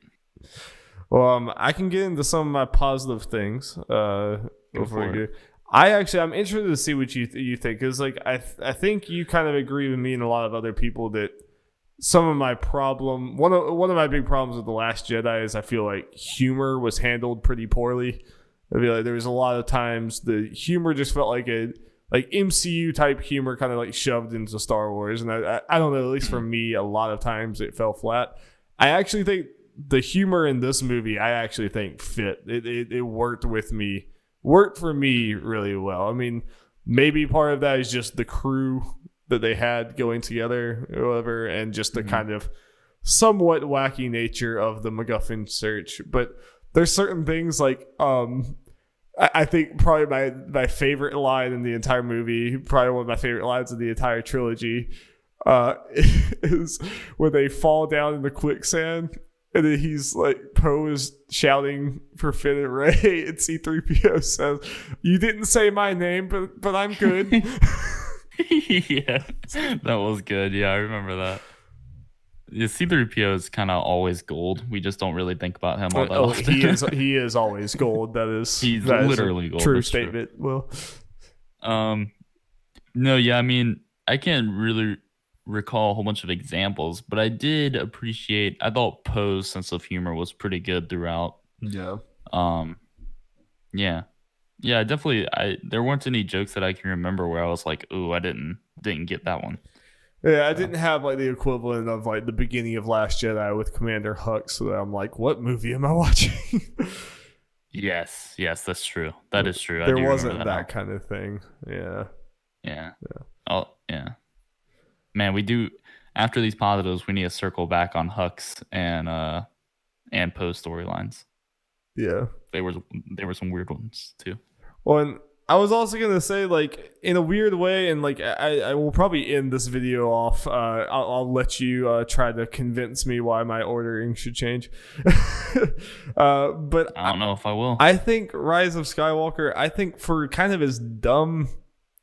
Well, I can get into some of my positive things before we do. I'm interested to see what you think, because like I think you kind of agree with me and a lot of other people that some of my one of my big problems with The Last Jedi is I feel like humor was handled pretty poorly. I feel like there was a lot of times the humor just felt like a MCU type humor kind of like shoved into Star Wars, and I don't know, at least for me, a lot of times it fell flat. I actually think the humor in this movie, I actually think fit. It worked for me really well. Maybe part of that is just the crew that they had going together or whatever, and just the kind of somewhat wacky nature of the MacGuffin search. But there's certain things like I think probably my favorite line in the entire movie, probably one of my favorite lines in the entire trilogy, is when they fall down in the quicksand, and then he's like, Poe is shouting for Finn and Rey, and C-3PO says, "You didn't say my name, but I'm good." Yeah, that was good. Yeah, I remember that. Yeah, C-3PO is kind of always gold. We just don't really think about him all that often. He is always gold. He's literally gold. True statement. True. Well, no, yeah, I mean, I can't really recall a whole bunch of examples, but I did appreciate. I thought Poe's sense of humor was pretty good throughout. Yeah. Yeah. Yeah, definitely. There weren't any jokes that I can remember where I was like, "Ooh, I didn't get that one." Yeah, I didn't have like the equivalent of like the beginning of Last Jedi with Commander Hux, so that I'm like, what movie am I watching? Yes, that's true. That is true. There wasn't that kind of thing. Yeah. Oh, yeah. Man, we do. After these positives, we need to circle back on Hux and Poe storylines. Yeah, there were some weird ones too. Well, and I was also gonna say, like, in a weird way, and like I will probably end this video off. I'll let you try to convince me why my ordering should change. But I don't know if I will. I think Rise of Skywalker, I think for kind of as dumb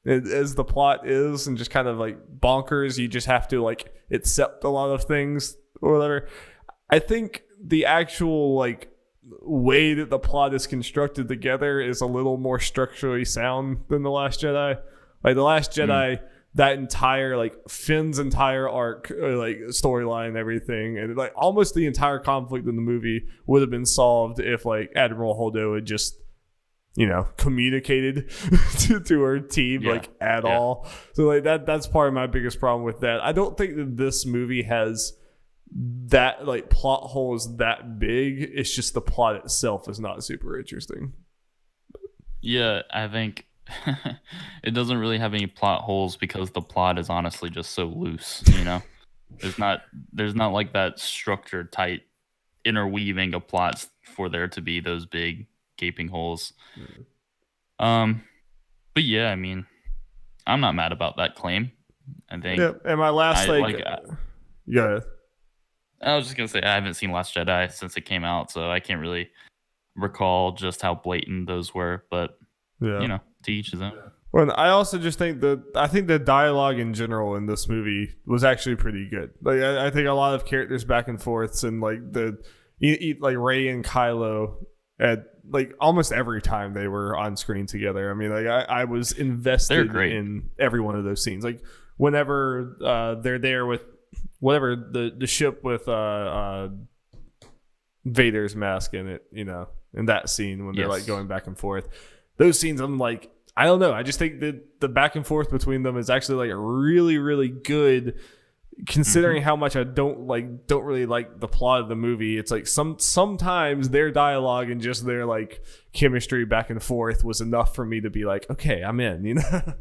as the plot is, and just kind of like bonkers, you just have to like accept a lot of things or whatever. I think the actual like way that the plot is constructed together is a little more structurally sound than The Last Jedi. Like The Last Jedi, that entire like Finn's entire arc, like storyline and everything, and like almost the entire conflict in the movie would have been solved if like Admiral Holdo had just, you know, communicated to her team like at all. So like that's part of my biggest problem with that. I don't think that this movie has that like plot hole is that big. It's just the plot itself is not super interesting. Yeah, I think it doesn't really have any plot holes because the plot is honestly just so loose, you know. there's not like that structured tight interweaving of plots for there to be those big gaping holes. But yeah, I mean, I'm not mad about that claim. I think and my last yeah, I was just gonna say I haven't seen Last Jedi since it came out, so I can't really recall just how blatant those were. But you know, to each his own. Well, I also just think the dialogue in general in this movie was actually pretty good. Like I think a lot of characters back and forths, and like like Rey and Kylo at like almost every time they were on screen together. I mean, like I was invested in every one of those scenes. Like whenever they're there with whatever the ship with Vader's mask in it, you know, in that scene when they're like going back and forth, those scenes, I'm like, I don't know, I just think that the back and forth between them is actually like really, really good, considering how much I don't really like the plot of the movie. It's like sometimes their dialogue and just their like chemistry back and forth was enough for me to be like, okay, I'm in, you know.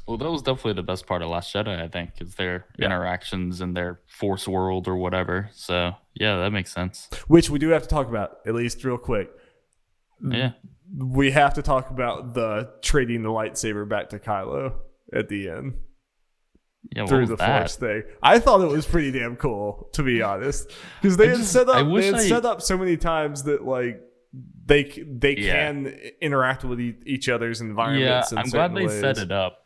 Well, that was definitely the best part of Last Jedi, I think, is their interactions in their Force world or whatever. So, yeah, that makes sense. Which we do have to talk about, at least real quick. Yeah. We have to talk about the trading the lightsaber back to Kylo at the end. Yeah, through the Force thing. I thought it was pretty damn cool, to be honest. Because they had set up so many times that like they can interact with each other's environments. Yeah, I'm glad they set it up.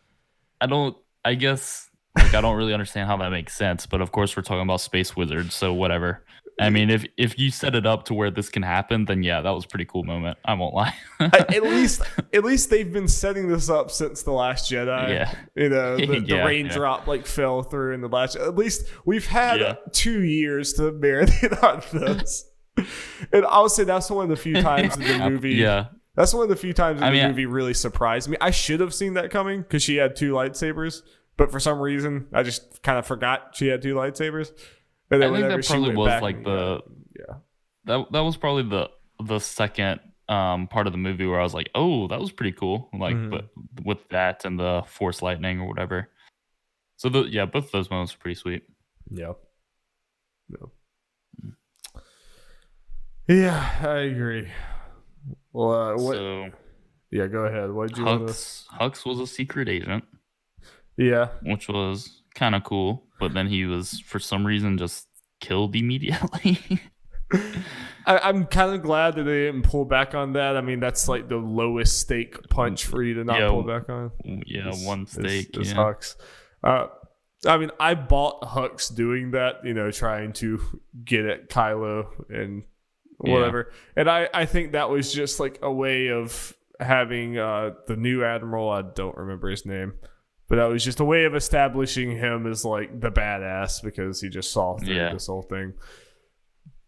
I guess like I don't really understand how that makes sense, but of course we're talking about space wizards, so whatever. I mean, if you set it up to where this can happen, then yeah, that was a pretty cool moment. I won't lie. at least they've been setting this up since The Last Jedi. Yeah, you know, the raindrop like fell through in the last. At least we've had 2 years to marinate on this. And I would say that's one of the few times in the movie. That's one of the few times in the movie really surprised me. I should have seen that coming because she had 2 lightsabers, but for some reason I just kind of forgot she had 2 lightsabers. And then I think that probably was like that was probably the second part of the movie where I was like, oh, that was pretty cool. Like, but with that and the Force lightning or whatever. So both of those moments were pretty sweet. Yeah. Yeah, I agree. Well, Yeah, go ahead. What did you want to? Hux was a secret agent. Yeah, which was kind of cool, but then he was for some reason just killed immediately. I'm kind of glad that they didn't pull back on that. I mean, that's like the lowest stake punch for you to not pull back on. Yeah, one stake. Is Hux. I mean, I bought Hux doing that, trying to get at Kylo and whatever. Yeah. And I think that was just like a way of having the new Admiral, I don't remember his name, but that was just a way of establishing him as like the badass because he just saw through this whole thing.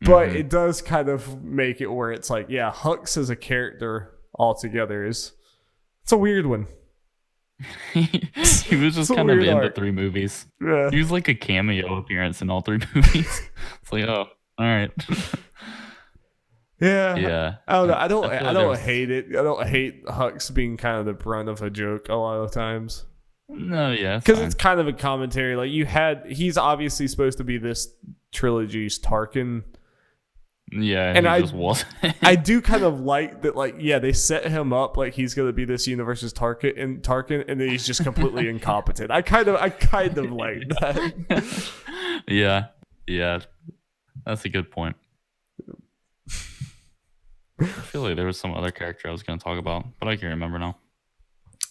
But it does kind of make it where it's like, yeah, Hux as a character altogether it's a weird one. He was just kind of in the 3 movies. Yeah. He was like a cameo appearance in all 3 movies. It's like, oh, all right. Yeah. I don't know. I don't hate it. I don't hate Hux being kind of the brunt of a joke a lot of times. No, yeah. Because it's kind of a commentary. Like he's obviously supposed to be this trilogy's Tarkin. Yeah, and he just wasn't. I do kind of like that, like, yeah, they set him up like he's gonna be this universe's Tarkin, and then he's just completely incompetent. I kind of like that. Yeah, that's a good point. I feel like there was some other character I was gonna talk about, but I can't remember now.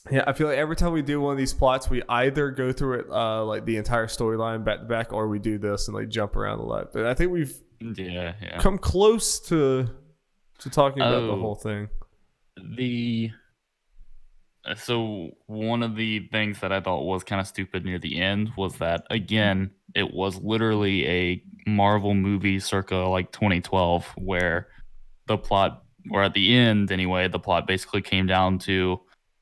Yeah, I feel like every time we do one of these plots, we either go through it like the entire storyline back to back, or we do this and like jump around a lot. But I think we've come close to talking about the whole thing. So one of the things that I thought was kind of stupid near the end was that, again, it was literally a Marvel movie circa like 2012 where the plot, or at the end anyway, the plot basically came down to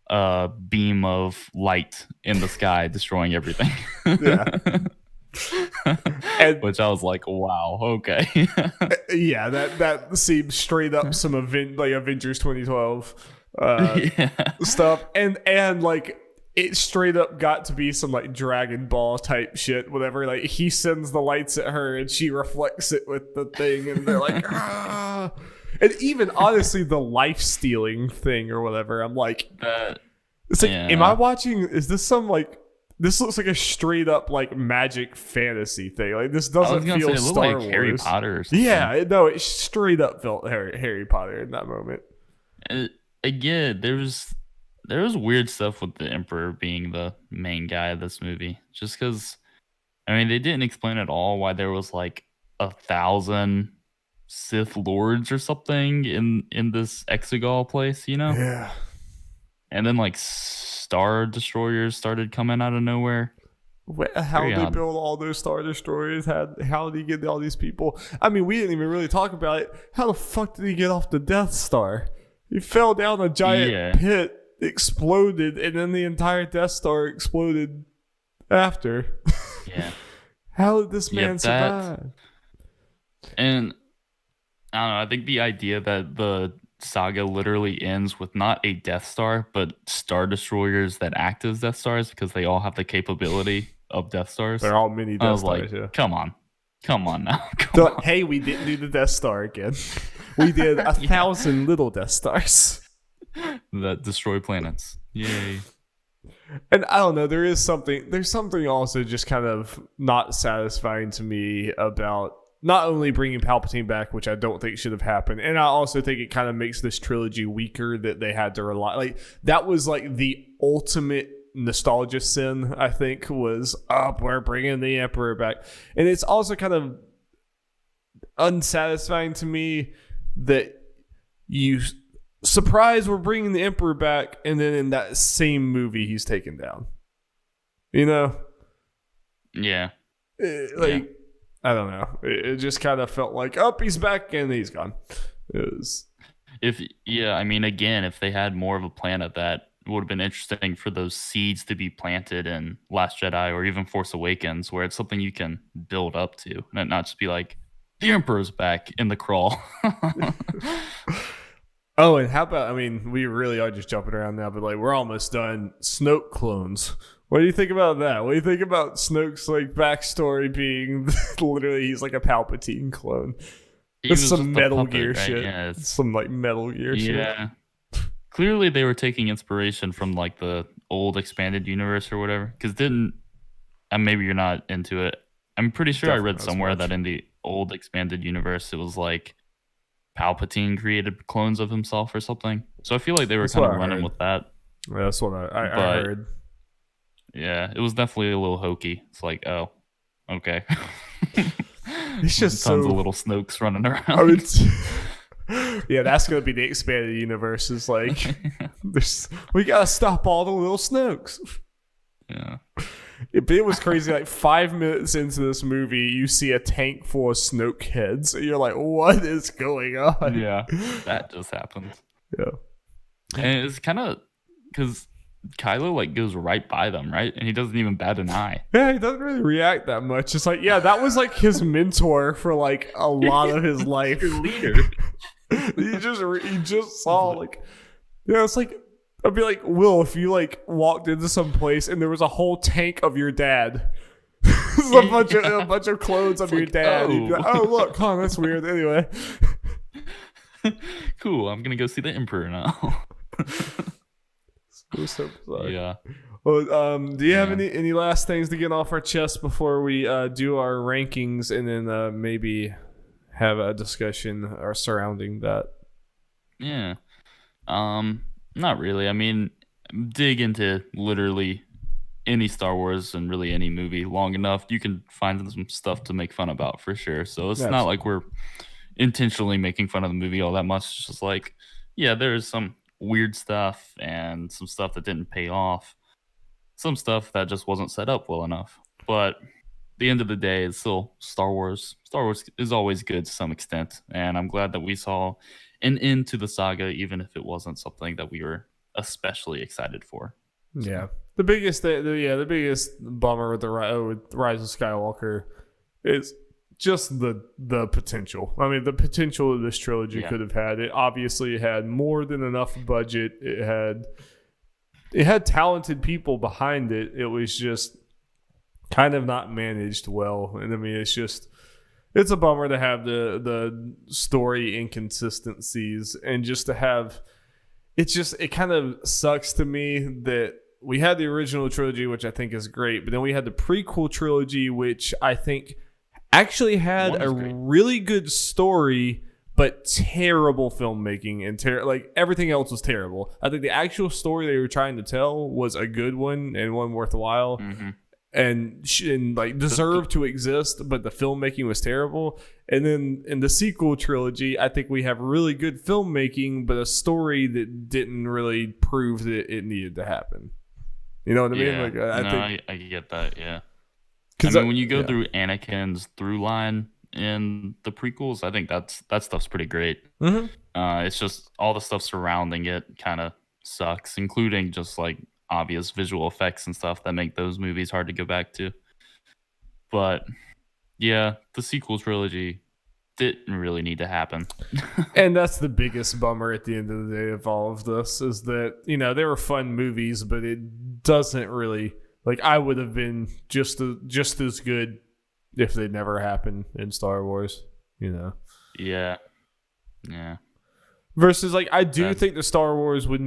a beam of light in the sky destroying everything. Yeah. Which I was like, wow, okay. Yeah, that seems straight up some Avengers 2012 stuff, and like it straight up got to be some like Dragon Ball type shit, whatever. Like he sends the lights at her and she reflects it with the thing, and they're like, ah. And even honestly, the life stealing thing or whatever, I'm like, it's like, am I watching? Is this some like? This looks like a straight up like magic fantasy thing. Like this doesn't feel Star Wars. Harry Potter or something. Yeah, no, it straight up felt Harry Potter in that moment. Again, there was weird stuff with the Emperor being the main guy of this movie. Just because, I mean, they didn't explain at all why there was like 1,000 Sith Lords or something in this Exegol place, Yeah. And then like Star Destroyers started coming out of nowhere. How did they build all those Star Destroyers? How did he get all these people? I mean, we didn't even really talk about it. How the fuck did he get off the Death Star? He fell down a giant pit, exploded, and then the entire Death Star exploded after. Yeah. How did this man survive? And I don't know. I think the idea that the saga literally ends with not a Death Star, but Star Destroyers that act as Death Stars because they all have the capability of Death Stars. They're all mini Death Stars. Like, come on now. Hey, we didn't do the Death Star again. We did 1,000 little Death Stars that destroy planets. Yay. And I don't know, there's something also just kind of not satisfying to me about not only bringing Palpatine back, which I don't think should have happened, and I also think it kind of makes this trilogy weaker that they had to rely. Like that was like the ultimate nostalgia sin, I think, was we're bringing the Emperor back, and it's also kind of unsatisfying to me that you surprise we're bringing the Emperor back, and then in that same movie he's taken down. Yeah. I don't know. It just kind of felt like, he's back and he's gone. I mean, again, if they had more of a plan of that, it would have been interesting for those seeds to be planted in Last Jedi or even Force Awakens, where it's something you can build up to, and not just be like, the Emperor's back in the crawl. Oh, and how about, I mean, we really are just jumping around now, but like we're almost done. Snoke clones. What do you think about that? What do you think about Snoke's like backstory being literally he's like a Palpatine clone? It's some Metal Gear shit. Yeah, some like Metal Gear shit. Yeah. clearly they were taking inspiration from like the old expanded universe or whatever. Because didn't and maybe you're not into it. I'm pretty sure I Definitely read not as somewhere much. that in the old expanded universe it was like Palpatine created clones of himself or something. So I feel like they were That's kind what of I running heard. with that. Yeah, that's what I But heard. yeah, it was definitely a little hokey. It's like, oh, okay. It's just Tons of so. little Snokes running I mean, around. yeah, that's gonna be the expanded universe. Is like, we gotta stop all the little Snokes. Yeah. It was crazy. Like 5 minutes into this movie, you see a tank full of Snoke heads, and you're like, "What is going on?" Yeah. That just happened. Yeah. And it's kind of because Kylo like goes right by them, right? And he doesn't even bat an eye. Yeah, he doesn't really react that much. It's like, yeah, that was like his mentor for like a lot of his life. Your leader. he just saw like, yeah, it's like, I'd be like, Will, if you like walked into some place and there was a whole tank of your dad, a bunch of clothes of It's your like, dad. You'd be oh. like, oh look, huh, that's weird. Anyway, Cool. I'm gonna go see the Emperor now. it was so bizarre. Yeah. Well, do you have Yeah. any last things to get off our chest before we do our rankings and then maybe have a discussion surrounding that? Yeah. Not really. I mean, dig into literally any Star Wars and really any movie long enough, you can find some stuff to make fun about for sure. So it's not like we're intentionally making fun of the movie all that much. It's just like, yeah, there's some weird stuff and some stuff that didn't pay off. Some stuff that just wasn't set up well enough. But at the end of the day, it's still Star Wars. Star Wars is always good to some extent. And I'm glad that we saw an end to the saga, even if it wasn't something that we were especially excited for. Yeah, the biggest bummer with with Rise of Skywalker is just the potential. I mean, the potential that this trilogy could have had. It obviously had more than enough budget. It had talented people behind it. It was just kind of not managed well. And I mean, it's a bummer to have the story inconsistencies and just to have it kind of sucks to me that we had the original trilogy, which I think is great, but then we had the prequel trilogy, which I think actually had a really good story, but terrible filmmaking and like everything else was terrible. I think the actual story they were trying to tell was a good one and one worthwhile. Mm-hmm. And like deserved to exist, but the filmmaking was terrible. And then in the sequel trilogy, I think we have really good filmmaking, but a story that didn't really prove that it needed to happen. You know what I mean? Like I get that. Yeah. I mean, when you go through Anakin's through line in the prequels, I think that stuff's pretty great. Mm-hmm. It's just all the stuff surrounding it kind of sucks, including just like obvious visual effects and stuff that make those movies hard to go back to. But yeah, the sequel trilogy didn't really need to happen. And that's the biggest bummer at the end of the day of all of this is that, you know, they were fun movies, but it doesn't really, like, I would have been just as good if they never happened in Star Wars, you know? Yeah. Versus, like, I do think the Star Wars would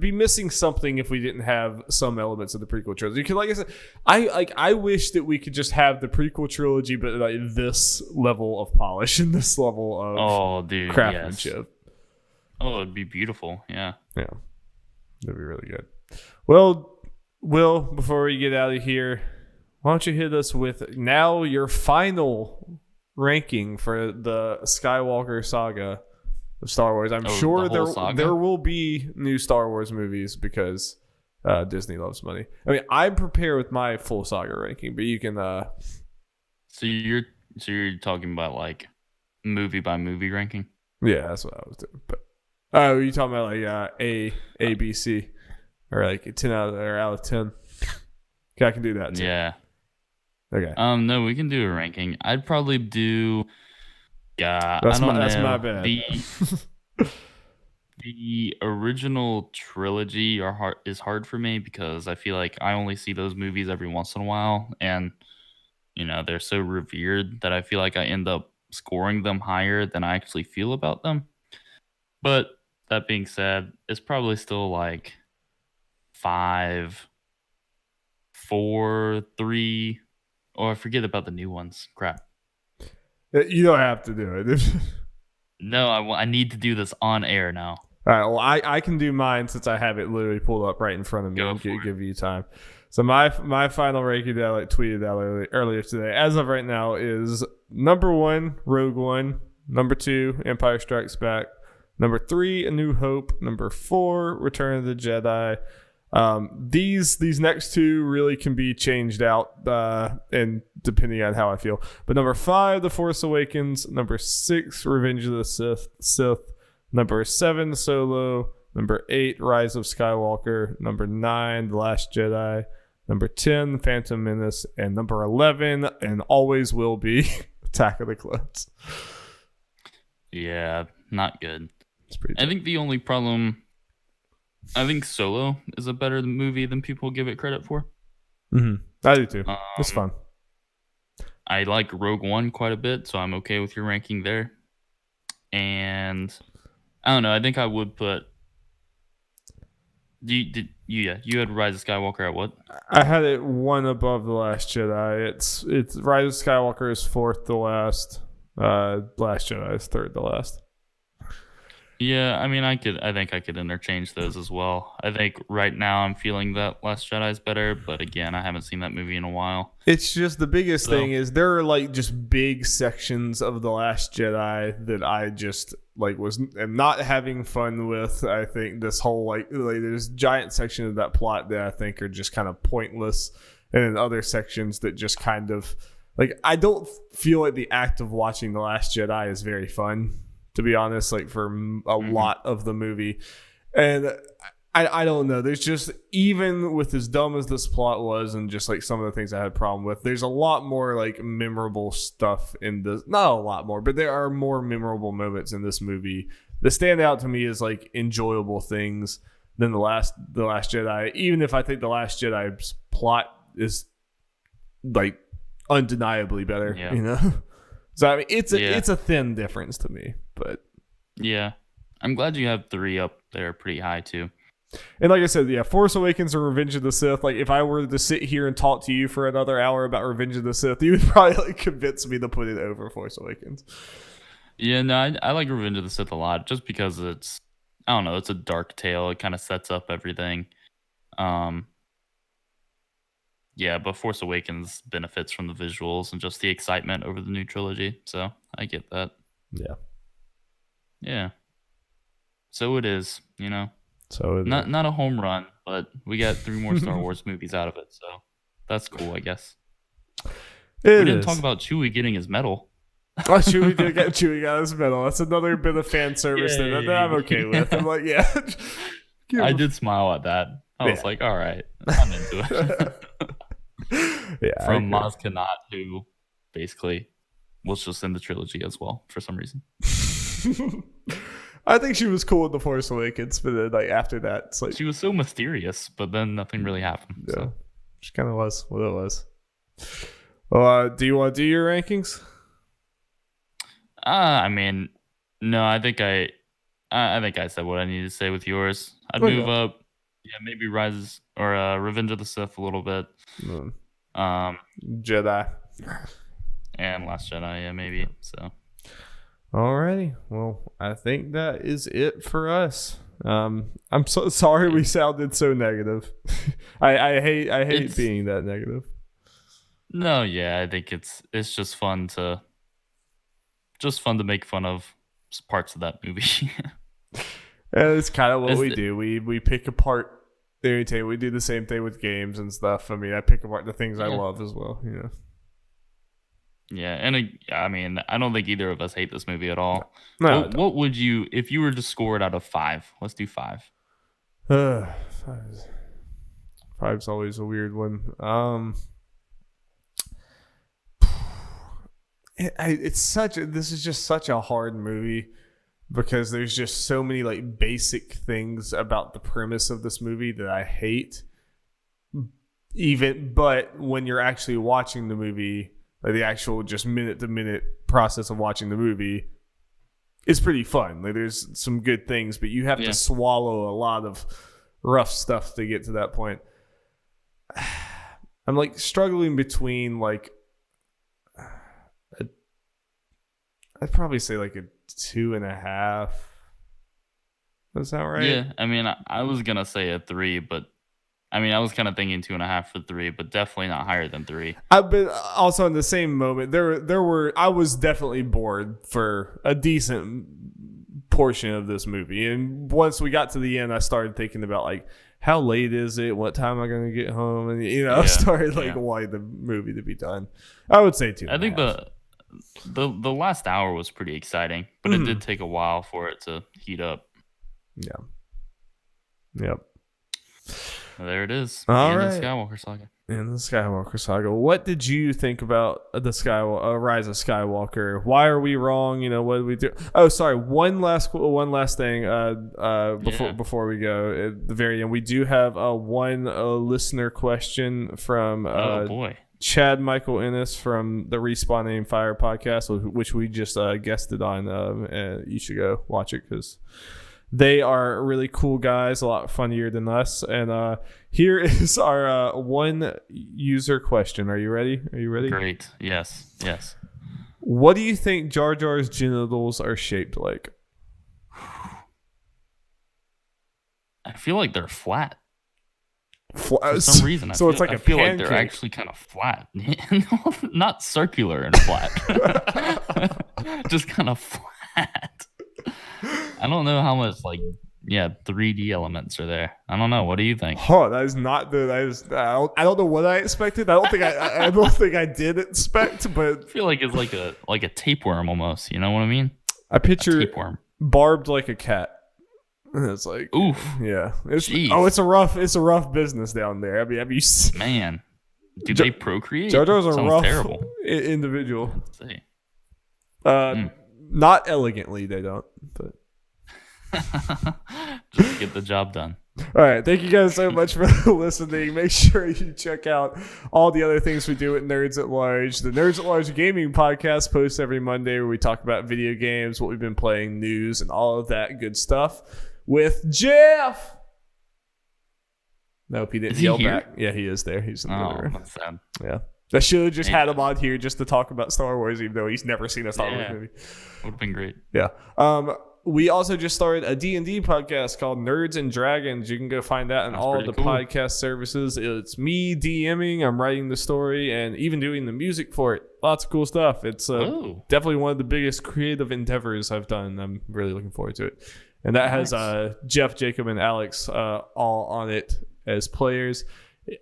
be missing something if we didn't have some elements of the prequel trilogy. Because, like I said, I wish that we could just have the prequel trilogy, but like this level of polish and this level of craftsmanship. Yes. Oh, it'd be beautiful. Yeah. That'd be really good. Well, Will, before we get out of here, why don't you hit us with now your final ranking for the Skywalker Saga of Star Wars? I'm sure there will be new Star Wars movies because Disney loves money. I mean, I'm prepared with my full saga ranking, but you can. So you're talking about like movie by movie ranking? Yeah, that's what I was doing. But are you talking about like A, B, C, or like 10 out of 10? Okay, I can do that too. Yeah. Okay. No, we can do a ranking. I'd probably do. Yeah, that's that's my bad. The original trilogy is hard for me because I feel like I only see those movies every once in a while, and you know they're so revered that I feel like I end up scoring them higher than I actually feel about them. But that being said, it's probably still like 5, 4, 3. Or I forget about the new ones. Crap. You don't have to do it. No, I need to do this on air now. All right, well, I can do mine since I have it literally pulled up right in front of me and give you time. So my final ranking that I tweeted out earlier today, as of right now, is number 1, Rogue One. Number 2, Empire Strikes Back. Number 3, A New Hope. Number 4, Return of the Jedi. These next 2 really can be changed out and depending on how I feel. But number 5, The Force Awakens. Number 6, Revenge of the Sith. Number 7, Solo. Number 8, Rise of Skywalker. Number 9, The Last Jedi. Number 10, Phantom Menace. And number 11, and always will be, Attack of the Clones. Yeah, not good. It's pretty tough. I think the only problem... I think Solo is a better movie than people give it credit for. Mm-hmm. I do too. It's fun. I like Rogue One quite a bit, so I'm okay with your ranking there. And I don't know. I think I would put. You had Rise of Skywalker at what? I had it 1 above The Last Jedi. It's Rise of Skywalker is 4th to last. Last Jedi is 3rd to last. Yeah, I mean, I think I could interchange those as well. I think right now I'm feeling that Last Jedi is better, but again, I haven't seen that movie in a while. It's just the biggest thing is there are like just big sections of The Last Jedi that I just like am not having fun with. I think this whole like there's giant sections of that plot that I think are just kind of pointless, and then other sections that just kind of like I don't feel like the act of watching The Last Jedi is very fun, to be honest, like for a lot of the movie. And I don't know. There's just, even with as dumb as this plot was and just like some of the things I had a problem with, there's a lot more like memorable stuff in this. Not a lot more, but there are more memorable moments in this movie that stand out to me as like enjoyable things than The Last Jedi. Even if I think The Last Jedi's plot is like undeniably better, you know? So I mean, it's a thin difference to me, but yeah, I'm glad you have 3 up there pretty high too. And like I said, yeah, Force Awakens or Revenge of the Sith. Like if I were to sit here and talk to you for another hour about Revenge of the Sith, you would probably like convince me to put it over Force Awakens. Yeah, no, I like Revenge of the Sith a lot just because it's, I don't know, it's a dark tale. It kind of sets up everything. Yeah, but Force Awakens benefits from the visuals and just the excitement over the new trilogy. So I get that. Yeah. Yeah. So it is, you know. So not a home run, but we got 3 more Star Wars movies out of it. So that's cool, I guess. We didn't talk about Chewie getting his medal. Oh, Chewie did get his medal. That's another bit of fan service that I'm okay with. I'm like, yeah. I did smile at that. I was like, all right, I'm into it. Yeah, from Maz Kanat, who basically was just in the trilogy as well for some reason. I think she was cool in The Force Awakens, but then like after that, it's like she was so mysterious, but then nothing really happened. Yeah, so. She kind of was what it was. Well, do you want to do your rankings? I mean, no, I think I said what I needed to say with yours. I'd move up. Yeah, maybe Rises or Revenge of the Sith a little bit. Jedi. And Last Jedi, yeah, maybe. So. Alrighty. Well, I think that is it for us. I'm so sorry we sounded so negative. I hate being that negative. No, yeah, I think it's just fun to make fun of parts of that movie. And it's kind of what we do. We pick apart anything. We do the same thing with games and stuff. I mean, I pick apart the things I love as well. You know. Yeah, and I mean, I don't think either of us hate this movie at all. No. What would you, if you were to score it out of 5? Let's do 5. Five's always a weird one. This is just such a hard movie because there's just so many like basic things about the premise of this movie that I hate. But when you're actually watching the movie, like the actual just minute to minute process of watching the movie, is pretty fun. Like, there's some good things, but you have to swallow a lot of rough stuff to get to that point. I'm like struggling between like I'd probably say like a 2.5. Does that sound right? Yeah, I mean, I was gonna say a 3, but I mean, I was kind of thinking 2.5 for 3, but definitely not higher than 3. But also in the same moment, I was definitely bored for a decent portion of this movie, and once we got to the end, I started thinking about like, how late is it? What time am I going to get home? And I started wanting the movie to be done. I would say 2.5. I think the last hour was pretty exciting, but it did take a while for it to heat up. Yeah. Yep. Well, there it is. All the right. Skywalker Saga. In the Skywalker Saga. What did you think about the Rise of Skywalker? Why are we wrong? What did we do? Oh, sorry. One last thing. Before we go at the very end, we do have one listener question from oh boy, Chad Michael Ennis from the Respawn Aim Fire podcast, which we just guested on. And you should go watch it because they are really cool guys, a lot funnier than us. And here is our one user question. Are you ready? Great. Yes. What do you think Jar Jar's genitals are shaped like? I feel like they're flat. For some reason. I feel like they're actually kind of flat. Not circular and flat. Just kind of flat. I don't know how much 3D elements are there. I don't know. What do you think? That is not I don't know what I expected. I don't think I did expect, but I feel like it's like a tapeworm almost. You know what I mean? I picture tapeworm barbed like a cat. It's like, oof. Yeah. It's a rough business down there. I mean, have you man? Do they procreate? Jar Jar's a rough terrible individual. Let's see. Not elegantly, they don't, but just get the job done. All right, thank you guys so much for listening. Make sure you check out all the other things we do at Nerds at Large. The Nerds at Large gaming podcast posts every Monday where we talk about video games, what we've been playing, news, and all of that good stuff with Jeff. Nope, he didn't yell back. Yeah, he is there. He's in the living room. That's sad. Yeah. I should have just had him on here just to talk about Star Wars, even though he's never seen a Star Wars movie. Would have been great. Yeah. We also just started a D&D podcast called Nerds and Dragons. You can go find that on all the podcast services. It's me DMing. I'm writing the story and even doing the music for it. Lots of cool stuff. It's definitely one of the biggest creative endeavors I've done. I'm really looking forward to it. And that has Jeff, Jacob, and Alex all on it as players.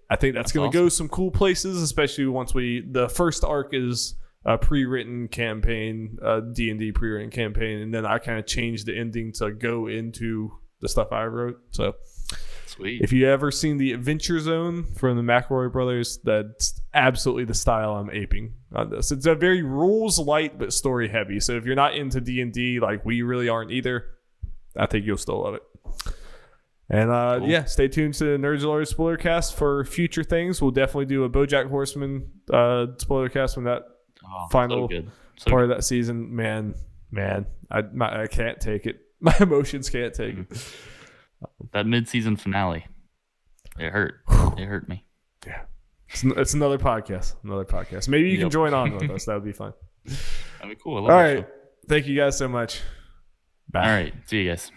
I think that's going to go some cool places, especially once the first arc is a pre-written campaign, D&D pre-written campaign, and then I kind of changed the ending to go into the stuff I wrote. So, sweet. If you ever seen the Adventure Zone from the McElroy brothers, that's absolutely the style I'm aping on this. It's a very rules light but story heavy. So if you're not into D&D like we really aren't either, I think you'll still love it. And cool. Stay tuned to the Nerds at Large Spoilercast for future things. We'll definitely do a BoJack Horseman Spoilercast when that final part of that season. Man, I can't take it. My emotions can't take it. That mid-season finale, it hurt. It hurt me. Yeah, it's another podcast. Maybe you can join on with us. That would be fun. That'd be cool. I love All that right, show. thank you guys so much. Bye. All right, see you guys.